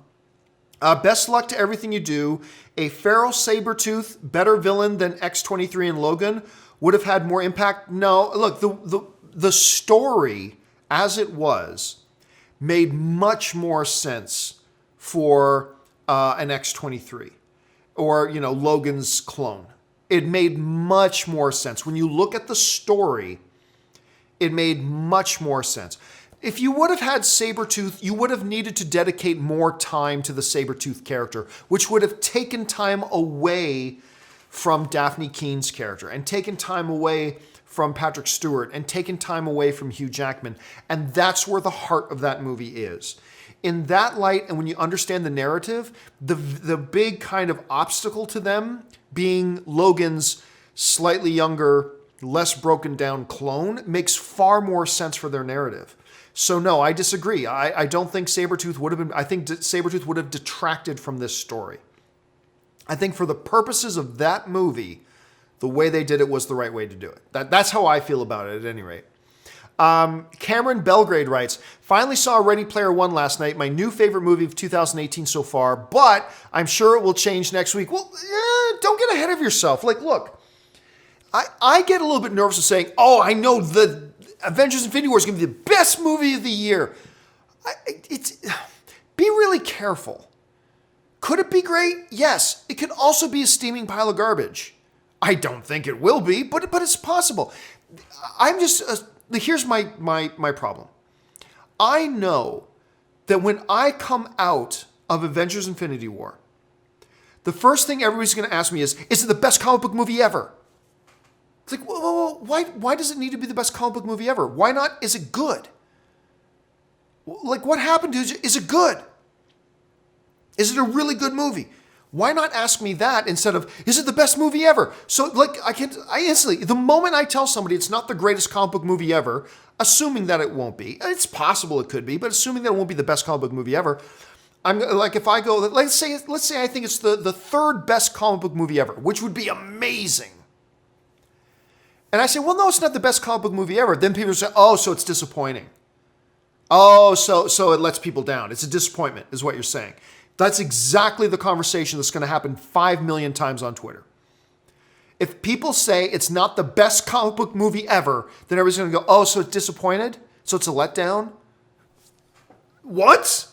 Speaker 1: Best luck to everything you do. A feral Sabretooth, better villain than X-23 and Logan, would have had more impact. No, look, the story as it was made much more sense for an X-23 or, Logan's clone. It made much more sense. When you look at the story, it made much more sense. If you would have had Sabretooth, you would have needed to dedicate more time to the Sabretooth character, which would have taken time away from Daphne Keene's character and taken time away from Patrick Stewart and taken time away from Hugh Jackman. And that's where the heart of that movie is. In that light, and when you understand the narrative, the big kind of obstacle to them being Logan's slightly younger, less broken down clone makes far more sense for their narrative. So no, I disagree. I don't think Sabretooth would have been, I think Sabretooth would have detracted from this story. I think for the purposes of that movie, the way they did it was the right way to do it. That's how I feel about it at any rate. Cameron Belgrade writes, finally saw Ready Player One last night, my new favorite movie of 2018 so far, but I'm sure it will change next week. Well, don't get ahead of yourself. Like, look, I get a little bit nervous of saying, oh, I know the Avengers Infinity War is going to be the best movie of the year. Be really careful. Could it be great? Yes. It could also be a steaming pile of garbage. I don't think it will be, but it's possible. I'm just... here's my problem. I know that when I come out of Avengers Infinity War, the first thing everybody's going to ask me is it the best comic book movie ever? It's like, whoa, why does it need to be the best comic book movie ever? Why not, is it good? Like, what happened to it? Is it good? Is it a really good movie? Why not ask me that instead of, is it the best movie ever? So, like, I instantly, the moment I tell somebody it's not the greatest comic book movie ever, assuming that it won't be, it's possible it could be, but assuming that it won't be the best comic book movie ever, I'm like, if I go, let's say I think it's the third best comic book movie ever, which would be amazing. And I say, well, no, it's not the best comic book movie ever. Then people say, oh, so it's disappointing. Oh, so it lets people down. It's a disappointment, is what you're saying. That's exactly the conversation that's going to happen 5 million times on Twitter. If people say it's not the best comic book movie ever, then everybody's going to go, oh, so it's disappointed? So it's a letdown? What?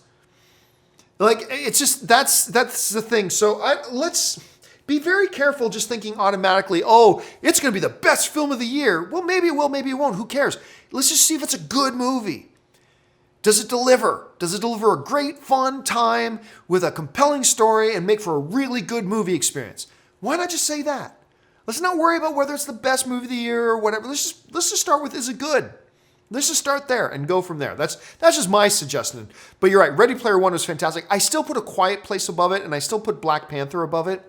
Speaker 1: Like, it's just, that's the thing. So let's be very careful just thinking automatically, oh, it's going to be the best film of the year. Well, maybe it will, maybe it won't. Who cares? Let's just see if it's a good movie. Does it deliver? Does it deliver a great, fun time with a compelling story and make for a really good movie experience? Why not just say that? Let's not worry about whether it's the best movie of the year or whatever. Let's just start with, is it good? Let's just start there and go from there. That's just my suggestion. But you're right, Ready Player One was fantastic. I still put A Quiet Place above it, and I still put Black Panther above it.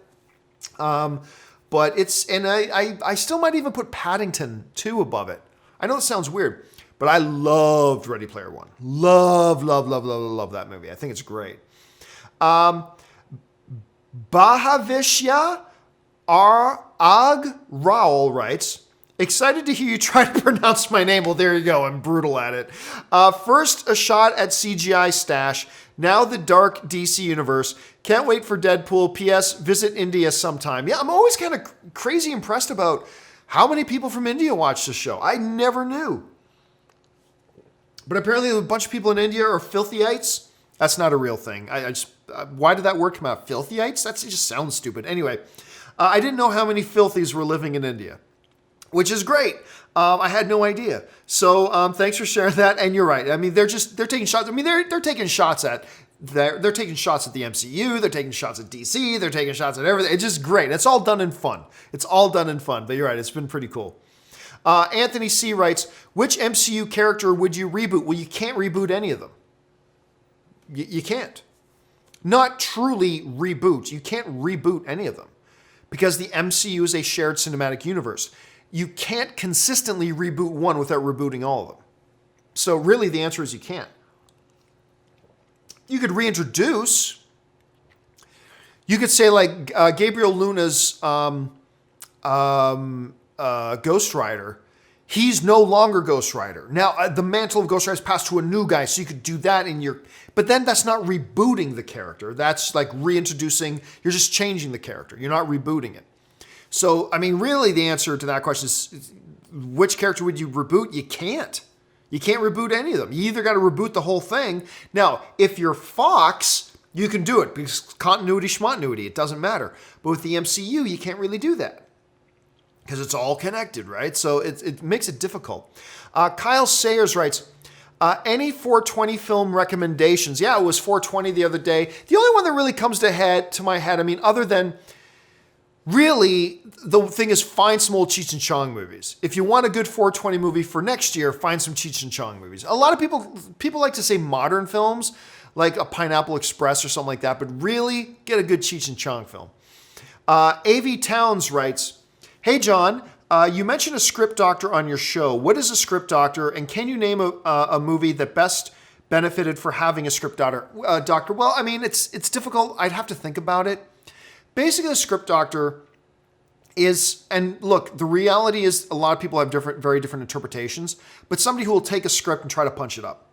Speaker 1: But it's, and I still might even put Paddington 2 above it. I know it sounds weird, but I loved Ready Player One. Love that movie. I think it's great. Bahavishya Ag Raul writes, excited to hear you try to pronounce my name. Well, there you go. I'm brutal at it. First, a shot at CGI stash. Now the dark DC universe. Can't wait for Deadpool. P.S. Visit India sometime. Yeah, I'm always kind of crazy impressed about how many people from India watch the show. I never knew. But apparently a bunch of people in India are filthyites. That's not a real thing. Why did that word come out? Filthyites? That just sounds stupid. Anyway, I didn't know how many filthies were living in India, which is great. I had no idea. So thanks for sharing that. And you're right. I mean, they're taking shots. I mean, they're taking shots at they're taking shots at the MCU. They're taking shots at DC. They're taking shots at everything. It's just great. It's all done in fun. It's all done in fun. But you're right. It's been pretty cool. Anthony C. writes, which MCU character would you reboot? Well, you can't reboot any of them. You can't. Not truly reboot. You can't reboot any of them because the MCU is a shared cinematic universe. You can't consistently reboot one without rebooting all of them. So really the answer is you can't. You could reintroduce. You could say like Gabriel Luna's Ghost Rider. He's no longer Ghost Rider. Now, the mantle of Ghost Rider is passed to a new guy, so you could do that in your... But then that's not rebooting the character. That's like reintroducing... You're just changing the character. You're not rebooting it. So, I mean, really the answer to that question is, which character would you reboot? You can't. You can't reboot any of them. You either got to reboot the whole thing. Now, if you're Fox, you can do it because continuity, schmontinuity, it doesn't matter. But with the MCU, you can't really do that. Because it's all connected, right? So it makes it difficult. Kyle Sayers writes, any 420 film recommendations? Yeah, it was 420 the other day. The only one that really comes to my head, I mean, other than really, the thing is find some old Cheech and Chong movies. If you want a good 420 movie for next year, find some Cheech and Chong movies. A lot of people like to say modern films, like a Pineapple Express or something like that, but really get a good Cheech and Chong film. A.V. Towns writes, hey, John, you mentioned a script doctor on your show. What is a script doctor, and can you name a movie that best benefited for having a script doctor? Well, I mean, it's difficult. I'd have to think about it. Basically, a script doctor is, and look, the reality is a lot of people have very different interpretations, but somebody who will take a script and try to punch it up.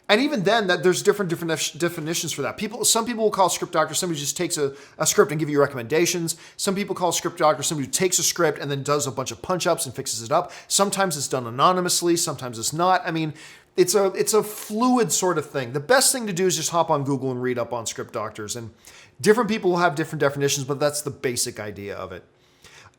Speaker 1: And even then, there's different definitions for that. Some people will call script doctor somebody who just takes a script and give you recommendations. Some people call script doctor somebody who takes a script and then does a bunch of punch-ups and fixes it up. Sometimes it's done anonymously. Sometimes it's not. I mean, it's a fluid sort of thing. The best thing to do is just hop on Google and read up on script doctors. And different people will have different definitions, but that's the basic idea of it.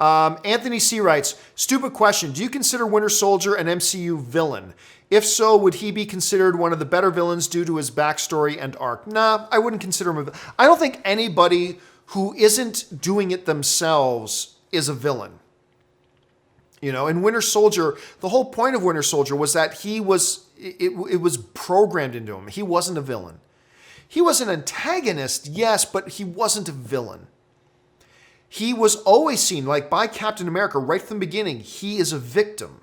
Speaker 1: Anthony C. writes, stupid question. Do you consider Winter Soldier an MCU villain? If so, would he be considered one of the better villains due to his backstory and arc? Nah, I wouldn't consider him a villain. I don't think anybody who isn't doing it themselves is a villain. You know, in Winter Soldier, the whole point of Winter Soldier was that it was programmed into him. He wasn't a villain. He was an antagonist, yes, but he wasn't a villain. He was always seen, like by Captain America, right from the beginning, he is a victim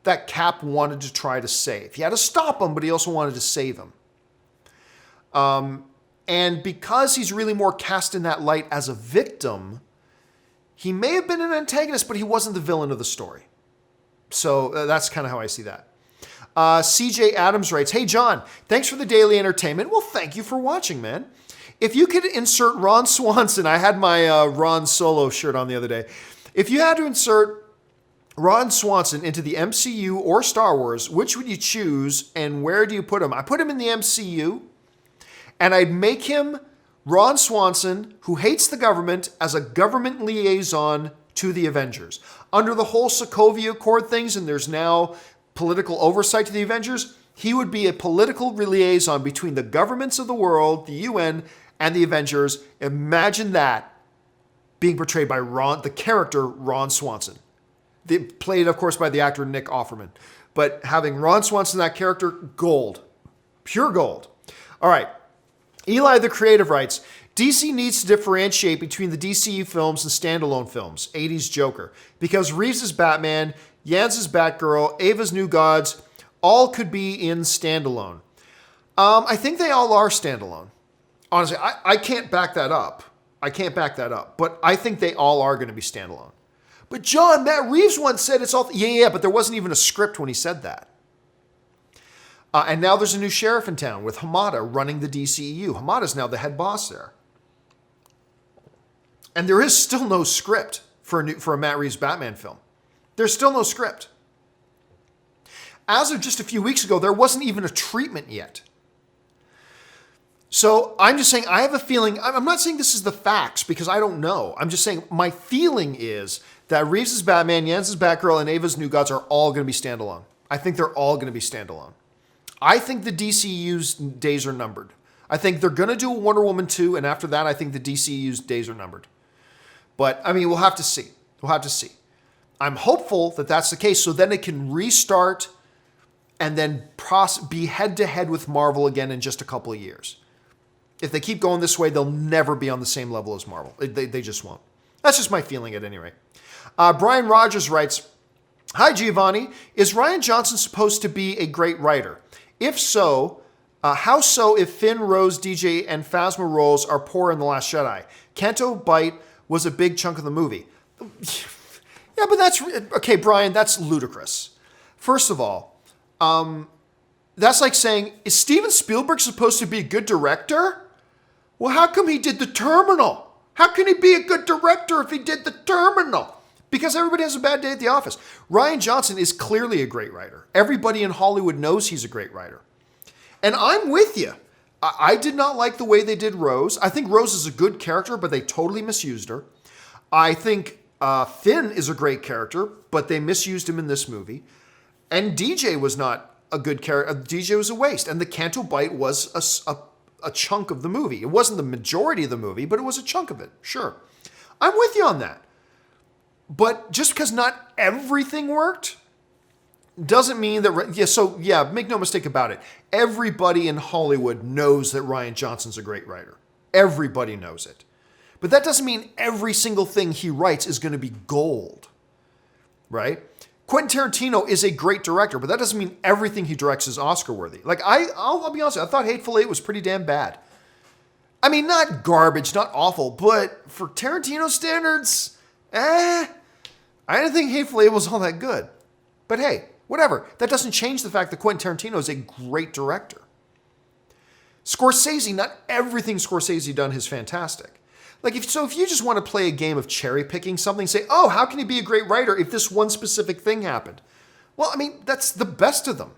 Speaker 1: that Cap wanted to try to save. He had to stop him, but he also wanted to save him. And because he's really more cast in that light as a victim, he may have been an antagonist, but he wasn't the villain of the story. So that's kind of how I see that. CJ Adams writes, hey, John, thanks for the daily entertainment. Well, thank you for watching, man. If you could insert Ron Swanson, I had my Ron Solo shirt on the other day. If you had to insert Ron Swanson into the MCU or Star Wars, which would you choose and where do you put him? I put him in the MCU and I'd make him Ron Swanson, who hates the government, as a government liaison to the Avengers. Under the whole Sokovia Accord things, and there's now political oversight to the Avengers, he would be a political liaison between the governments of the world, the UN, and the Avengers. Imagine that being portrayed by the character Ron Swanson. Played, of course, by the actor Nick Offerman. But having Ron Swanson, that character, gold. Pure gold. All right. Eli the Creative writes, DC needs to differentiate between the DCU films and standalone films, 80s Joker, because Reeves' Batman, Jan's Batgirl, Ava's New Gods, all could be in standalone. I think they all are standalone. Honestly, I can't back that up. I can't back that up. But I think they all are going to be standalone. But John, Matt Reeves once said it's all... Yeah, but there wasn't even a script when he said that. And now there's a new sheriff in town with Hamada running the DCEU. Hamada's now the head boss there. And there is still no script for a Matt Reeves Batman film. There's still no script. As of just a few weeks ago, there wasn't even a treatment yet. So I'm just saying, I have a feeling, I'm not saying this is the facts because I don't know. I'm just saying my feeling is that Reeves' Batman, Jens' Batgirl, and Ava's New Gods are all going to be standalone. I think they're all going to be standalone. I think the DCU's days are numbered. I think they're going to do a Wonder Woman 2, and after that, I think the DCU's days are numbered. But, I mean, we'll have to see. We'll have to see. I'm hopeful that that's the case, so then it can restart and then be head-to-head with Marvel again in just a couple of years. If they keep going this way, they'll never be on the same level as Marvel. They just won't. That's just my feeling at any rate. Brian Rogers writes, "Hi, Giovanni. Is Rian Johnson supposed to be a great writer? If so, how so if Finn, Rose, DJ, and Phasma roles are poor in The Last Jedi? Canto Bight was a big chunk of the movie." Yeah, but that's... Okay, Brian, that's ludicrous. First of all, that's like saying, is Steven Spielberg supposed to be a good director? Well, how come he did The Terminal? How can he be a good director if he did The Terminal? Because everybody has a bad day at the office. Rian Johnson is clearly a great writer. Everybody in Hollywood knows he's a great writer. And I'm with you. I did not like the way they did Rose. I think Rose is a good character, but they totally misused her. I think Finn is a great character, but they misused him in this movie. And DJ was not a good character. DJ was a waste. And the Canto Bight was a chunk of the movie. It wasn't the majority of the movie, but it was a chunk of it. Sure. I'm with you on that. But just because not everything worked doesn't mean that... make no mistake about it. Everybody in Hollywood knows that Rian Johnson's a great writer. Everybody knows it. But that doesn't mean every single thing he writes is going to be gold. Right? Quentin Tarantino is a great director, but that doesn't mean everything he directs is Oscar-worthy. Like, I'll be honest, I thought Hateful Eight was pretty damn bad. I mean, not garbage, not awful, but for Tarantino standards, I didn't think Hateful Eight was all that good. But hey, whatever. That doesn't change the fact that Quentin Tarantino is a great director. Scorsese, not everything Scorsese done is fantastic. Like, if you just want to play a game of cherry picking something, say, oh, how can he be a great writer if this one specific thing happened? Well, I mean, that's the best of them.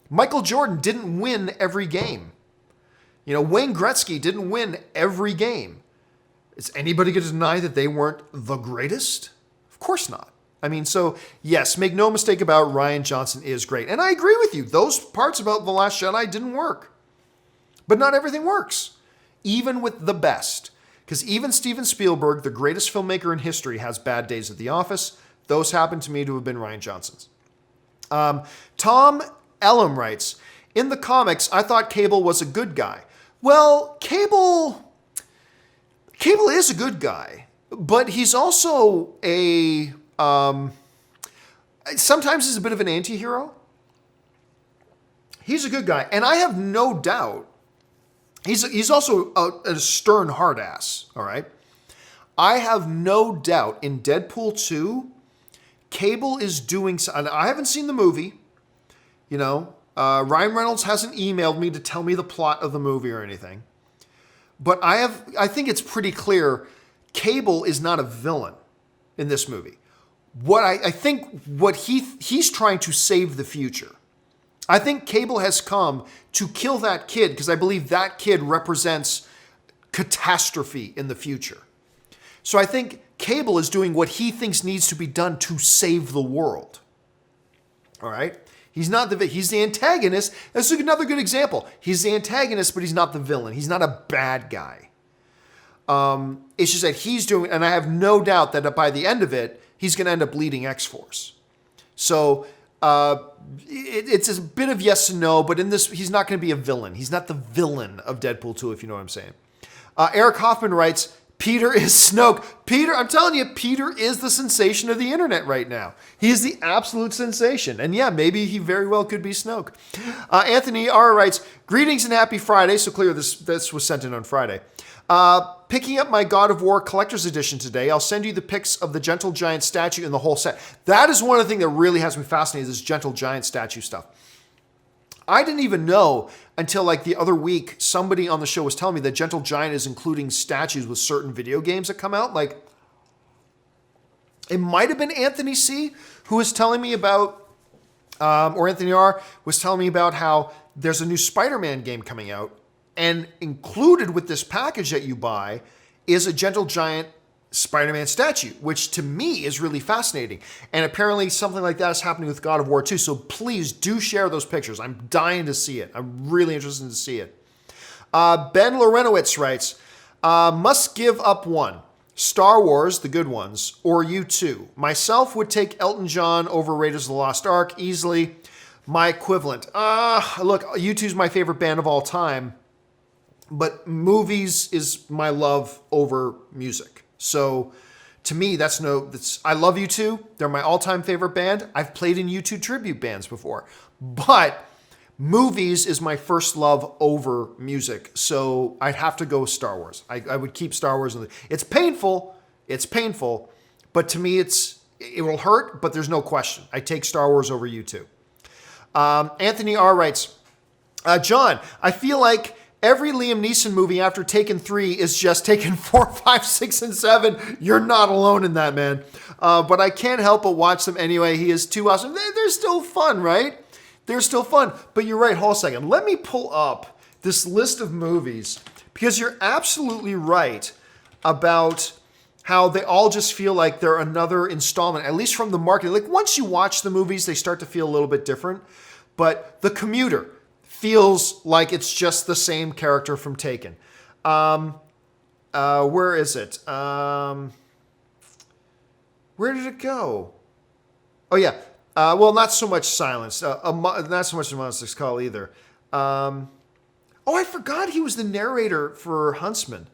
Speaker 1: Michael Jordan didn't win every game. Wayne Gretzky didn't win every game. Is anybody going to deny that they weren't the greatest? Of course not. I mean, so yes, make no mistake about Rian Johnson is great. And I agree with you. Those parts about The Last Jedi didn't work. But not everything works. Even with the best. Because even Steven Spielberg, the greatest filmmaker in history, has bad days at the office. Those happen to me to have been Rian Johnson's. Tom Elam writes, in the comics, I thought Cable was a good guy. Well, Cable is a good guy, but he's also sometimes he's a bit of an anti-hero. He's a good guy, and I have no doubt he's also a stern hard ass, all right? I have no doubt in Deadpool 2, Cable is doing... I haven't seen the movie, Ryan Reynolds hasn't emailed me to tell me the plot of the movie or anything. But I think it's pretty clear Cable is not a villain in this movie. I think he's trying to save the future. I think Cable has come to kill that kid because I believe that kid represents catastrophe in the future. So I think Cable is doing what he thinks needs to be done to save the world. All right? He's the antagonist. This is another good example. He's the antagonist, but he's not the villain. He's not a bad guy. It's just that he's doing, and I have no doubt that by the end of it, he's going to end up leading X-Force. So it's a bit of yes and no, but in this, he's not going to be a villain. He's not the villain of Deadpool 2, if you know what I'm saying. Eric Hoffman writes, Peter is Snoke. Peter, I'm telling you, Peter is the sensation of the internet right now. He is the absolute sensation. And yeah, maybe he very well could be Snoke. Anthony R. writes, greetings and happy Friday. So clear this was sent in on Friday. Picking up my God of War collector's edition today. I'll send you the pics of the Gentle Giant statue and the whole set. That is one of the things that really has me fascinated, this Gentle Giant statue stuff. I didn't even know until like the other week, somebody on the show was telling me that Gentle Giant is including statues with certain video games that come out. Like, it might have been Anthony C. who was telling me about, or Anthony R. was telling me about how there's a new Spider-Man game coming out, and included with this package that you buy is a Gentle Giant Spider-Man statue, which to me is really fascinating. And apparently something like that is happening with God of War 2. So please do share those pictures. I'm dying to see it. I'm really interested to see it. Ben Lorenowitz writes, must give up one. Star Wars, the good ones, or U2. Myself would take Elton John over Raiders of the Lost Ark easily. My equivalent. Look, U2 is my favorite band of all time, but movies is my love over music. So to me, I love U2. They're my all-time favorite band. I've played in U2 tribute bands before, but movies is my first love over music. So I'd have to go with Star Wars. I would keep Star Wars. It's painful. It's painful, but to me, it will hurt, but there's no question. I take Star Wars over U2. Anthony R. writes, John, I feel like every Liam Neeson movie after Taken 3 is just Taken 4, 5, 6, and 7. You're not alone in that, man. But I can't help but watch them anyway. He is too awesome. They're still fun, right? They're still fun. But you're right. Hold a second. Let me pull up this list of movies, because you're absolutely right about how they all just feel like they're another installment, at least from the marketing. Like once you watch the movies, they start to feel a little bit different. But The Commuter feels like it's just the same character from Taken. Where is it? Where did it go? Oh, yeah. Well, not so much Silence. Not so much a Monster's Call either. I forgot he was the narrator for Huntsman.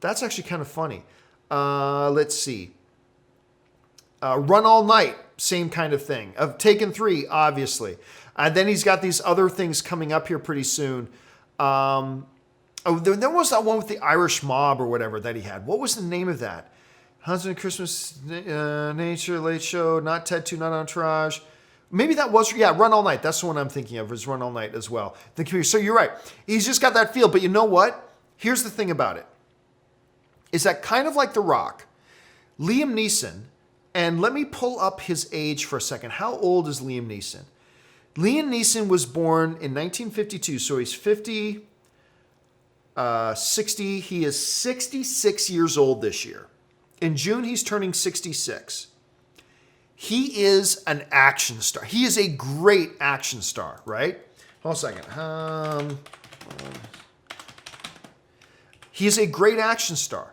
Speaker 1: That's actually kind of funny. Let's see. Run All Night, same kind of thing. Of Taken 3, obviously. And then he's got these other things coming up here pretty soon. There was that one with the Irish mob or whatever that he had. What was the name of that? Husband, Christmas, Nature, Late Show, not Ted 2, not Entourage. Maybe that was, Run All Night. That's the one I'm thinking of, is Run All Night as well. So you're right. He's just got that feel. But you know what? Here's the thing about it. Is that kind of like The Rock? Liam Neeson, and let me pull up his age for a second. How old is Liam Neeson? Liam Neeson was born in 1952, so he's 60. He is 66 years old this year. In June, he's turning 66. He is an action star. He is a great action star, right? Hold on a second. He is a great action star.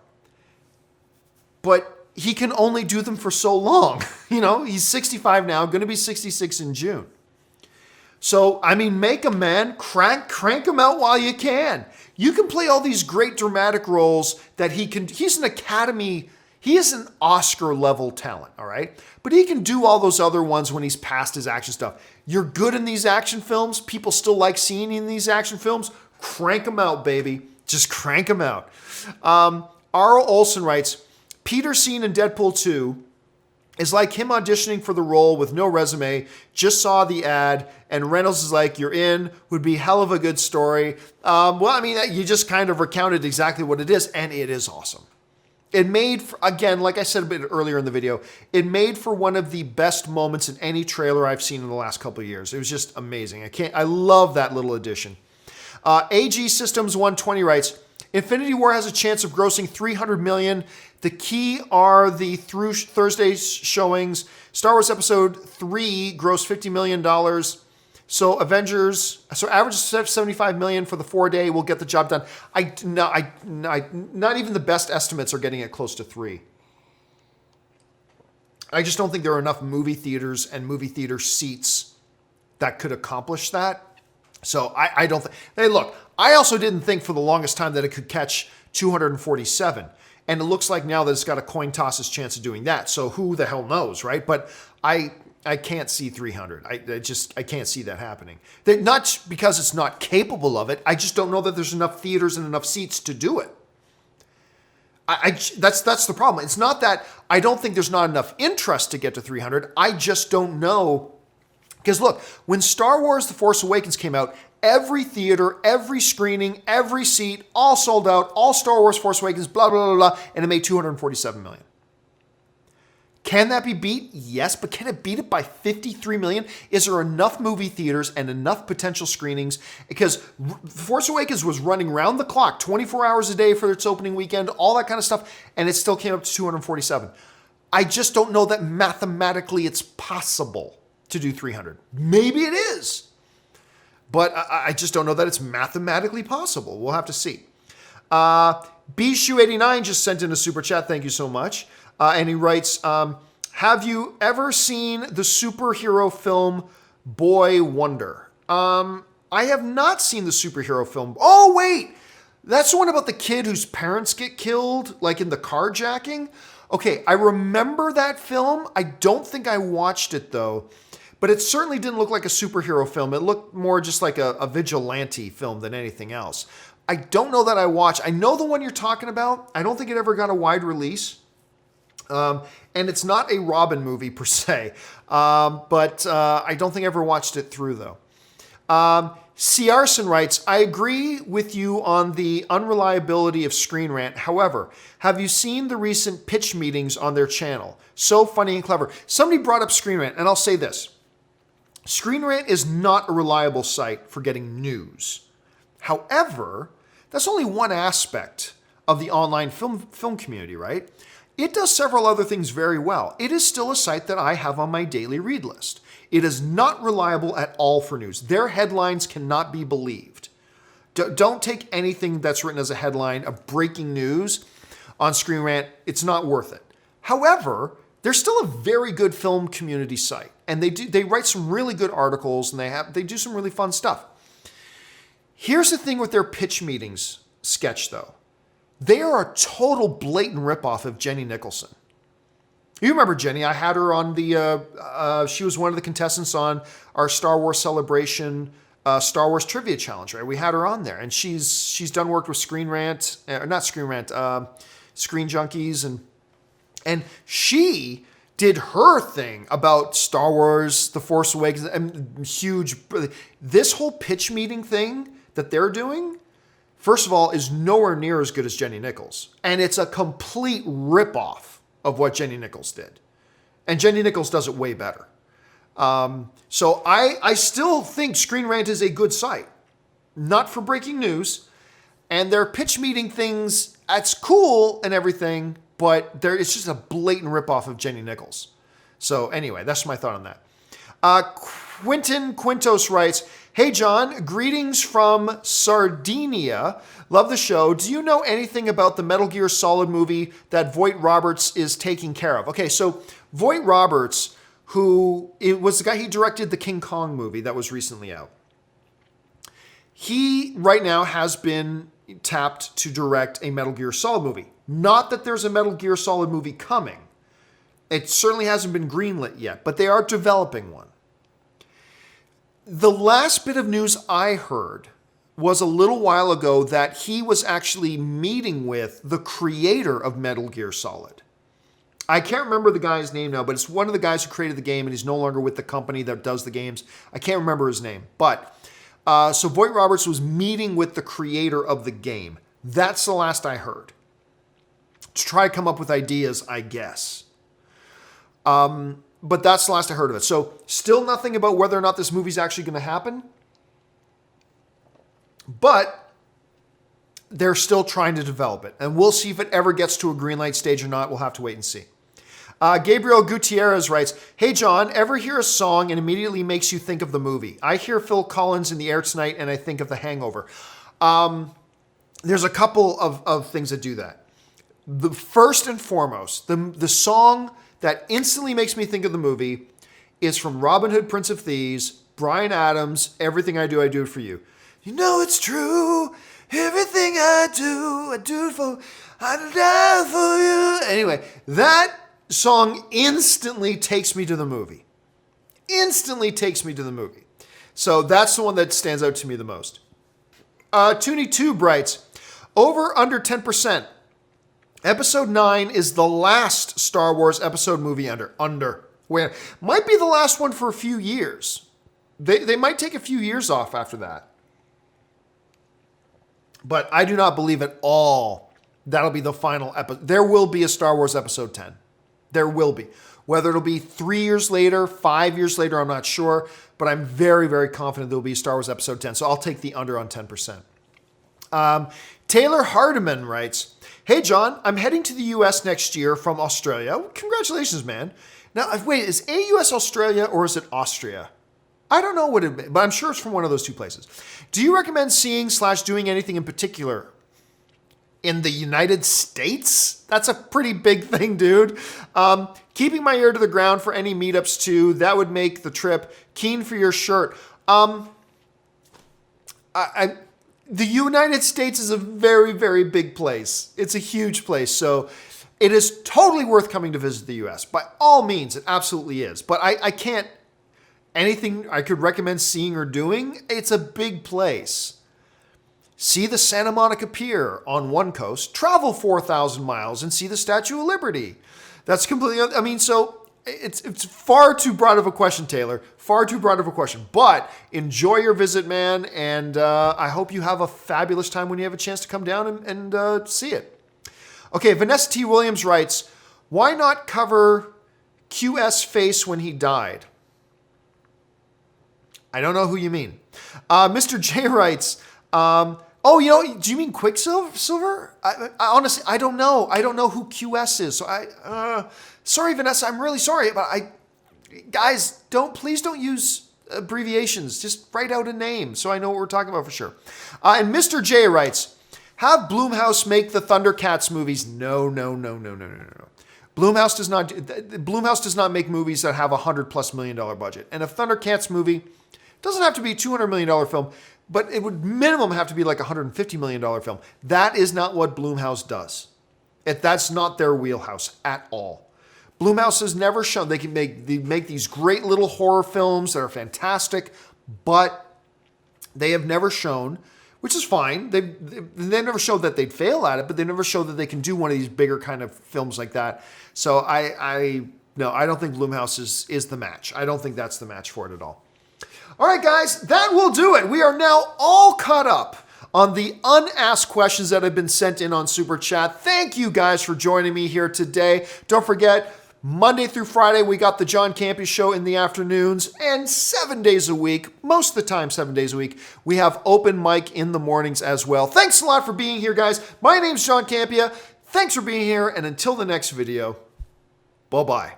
Speaker 1: But he can only do them for so long. He's 65 now, going to be 66 in June. So, make him, man. Crank him out while you can. You can play all these great dramatic roles that he can. He's an Oscar-level talent, all right? But he can do all those other ones when he's past his action stuff. You're good in these action films. People still like seeing you in these action films. Crank him out, baby. Just crank him out. R.O. Olson writes, Peter seen in Deadpool 2 is like him auditioning for the role with no resume, just saw the ad, and Reynolds is like, you're in, would be hell of a good story. You just kind of recounted exactly what it is, and it is awesome. It made, again, like I said a bit earlier in the video, it made for one of the best moments in any trailer I've seen in the last couple of years. It was just amazing. I love that little addition. AG Systems 120 writes, Infinity War has a chance of grossing $300 million. The key are the through Thursday's showings. Star Wars Episode 3 grossed $50 million. So average $75 million for the 4-day will get the job done. Not even the best estimates are getting it close to 3. I just don't think there are enough movie theaters and movie theater seats that could accomplish that. So I don't think. Hey, look, I also didn't think for the longest time that it could catch 247. And it looks like now that it's got a coin toss's chance of doing that. So who the hell knows, right? But I can't see 300. I can't see that happening. Not because it's not capable of it. I just don't know that there's enough theaters and enough seats to do it. That's the problem. It's not that I don't think there's not enough interest to get to 300. I just don't know. Because look, when Star Wars The Force Awakens came out, every theater, every screening, every seat, all sold out, all Star Wars Force Awakens, blah, blah, blah, blah, and it made $247 million. Can that be beat? Yes, but can it beat it by 53 million? Is there enough movie theaters and enough potential screenings? Because Force Awakens was running round the clock, 24 hours a day for its opening weekend, all that kind of stuff, and it still came up to 247. I just don't know that mathematically it's possible to do 300. Maybe it is, but I just don't know that it's mathematically possible. We'll have to see. Bishu89 just sent in a super chat. Thank you so much. And he writes, have you ever seen the superhero film Boy Wonder? I have not seen the superhero film. Oh, wait. That's the one about the kid whose parents get killed, like in the carjacking. Okay, I remember that film. I don't think I watched it, though. But it certainly didn't look like a superhero film. It looked more just like a vigilante film than anything else. I don't know that I watched. I know the one you're talking about. I don't think it ever got a wide release. And it's not a Robin movie per se. But I don't think I ever watched it through, though. C. Arson writes, I agree with you on the unreliability of Screen Rant. However, have you seen the recent pitch meetings on their channel? So funny and clever. Somebody brought up Screen Rant, and I'll say this. Screen Rant is not a reliable site for getting news. However, that's only one aspect of the online film community, right? It does several other things very well. It is still a site that I have on my daily read list. It is not reliable at all for news. Their headlines cannot be believed. Don't take anything that's written as a headline of breaking news on Screen Rant. It's not worth it. However, they're still a very good film community site, and they write some really good articles, and they do some really fun stuff. Here's the thing with their pitch meetings sketch, though. They are a total blatant ripoff of Jenny Nicholson. You remember Jenny? I had her on she was one of the contestants on our Star Wars Celebration Star Wars Trivia Challenge, right? We had her on there, and she's done work with Screen Rant, Screen Junkies, and she did her thing about Star Wars, The Force Awakens, and huge. This whole pitch meeting thing that they're doing, first of all, is nowhere near as good as Jenny Nichols. And it's a complete ripoff of what Jenny Nichols did. And Jenny Nichols does it way better. So I still think Screen Rant is a good site. Not for breaking news. And their pitch meeting things, that's cool and everything, but it's just a blatant ripoff of Jenny Nichols. So anyway, that's my thought on that. Quinton Quintos writes, hey John, greetings from Sardinia. Love the show. Do you know anything about the Metal Gear Solid movie that Voight Roberts is taking care of? Okay, so Voight Roberts, it was the guy he directed the King Kong movie that was recently out. He right now has been tapped to direct a Metal Gear Solid movie. Not that there's a Metal Gear Solid movie coming. It certainly hasn't been greenlit yet, but they are developing one. The last bit of news I heard was a little while ago that he was actually meeting with the creator of Metal Gear Solid. I can't remember the guy's name now, but it's one of the guys who created the game, and he's no longer with the company that does the games. I can't remember his name. But, so Voight Roberts was meeting with the creator of the game. That's the last I heard. To try to come up with ideas, I guess. But that's the last I heard of it. So still nothing about whether or not this movie's actually going to happen. But they're still trying to develop it. And we'll see if it ever gets to a green light stage or not. We'll have to wait and see. Gabriel Gutierrez writes, hey John, ever hear a song and immediately makes you think of the movie? I hear Phil Collins in the air tonight and I think of The Hangover. There's a couple of things that do that. The first and foremost, the song that instantly makes me think of the movie is from Robin Hood, Prince of Thieves, Bryan Adams, Everything I Do it for You. You know it's true. Everything I do it for. I'd die for you. Anyway, that song instantly takes me to the movie. Instantly takes me to the movie. So that's the one that stands out to me the most. Toonie2 writes, over under 10%. Episode 9 is the last Star Wars episode movie under. Where might be the last one for a few years. They might take a few years off after that. But I do not believe at all that'll be the final episode. There will be a Star Wars episode 10. There will be. Whether it'll be 3 years later, 5 years later, I'm not sure. But I'm very, very confident there'll be Star Wars episode 10. So I'll take the under on 10%. Taylor Hardiman writes, hey, John, I'm heading to the U.S. next year from Australia. Congratulations, man. Now, wait, is AUS Australia or is it Austria? I don't know what it, but I'm sure it's from one of those two places. Do you recommend seeing/doing anything in particular in the United States? That's a pretty big thing, dude. Keeping my ear to the ground for any meetups too. That would make the trip. Keen for your shirt. The United States is a very, very big place. It's a huge place. So it is totally worth coming to visit the US. By all means, it absolutely is. But I can't, anything I could recommend seeing or doing, it's a big place. See the Santa Monica Pier on one coast, travel 4,000 miles and see the Statue of Liberty. That's completely, I mean, so it's far too broad of a question, Taylor. Far too broad of a question. But enjoy your visit, man. And I hope you have a fabulous time when you have a chance to come down and see it. Okay, Vanessa T. Williams writes, why not cover QS face when he died? I don't know who you mean. Mr. J writes, oh, you know, do you mean Quicksilver? I honestly, I don't know. I don't know who QS is. So sorry, Vanessa, I'm really sorry. But guys, please don't use abbreviations. Just write out a name so I know what we're talking about for sure. And Mr. J writes, have Blumhouse make the Thundercats movies. No. Blumhouse does not make movies that have $100+ million budget. And a Thundercats movie doesn't have to be a $200 million film, but it would minimum have to be like a $150 million film. That is not what Blumhouse does. That's not their wheelhouse at all. Blumhouse has never shown they make these great little horror films that are fantastic, but they have never shown, which is fine. They've never showed that they'd fail at it, but they never showed that they can do one of these bigger kind of films like that. So I don't think Blumhouse is the match. I don't think that's the match for it at all. All right, guys, that will do it. We are now all caught up on the unasked questions that have been sent in on Super Chat. Thank you guys for joining me here today. Don't forget, Monday through Friday, we got the John Campea Show in the afternoons, and 7 days a week, most of the time 7 days a week, we have open mic in the mornings as well. Thanks a lot for being here, guys. My name's John Campea. Thanks for being here, and until the next video, bye-bye.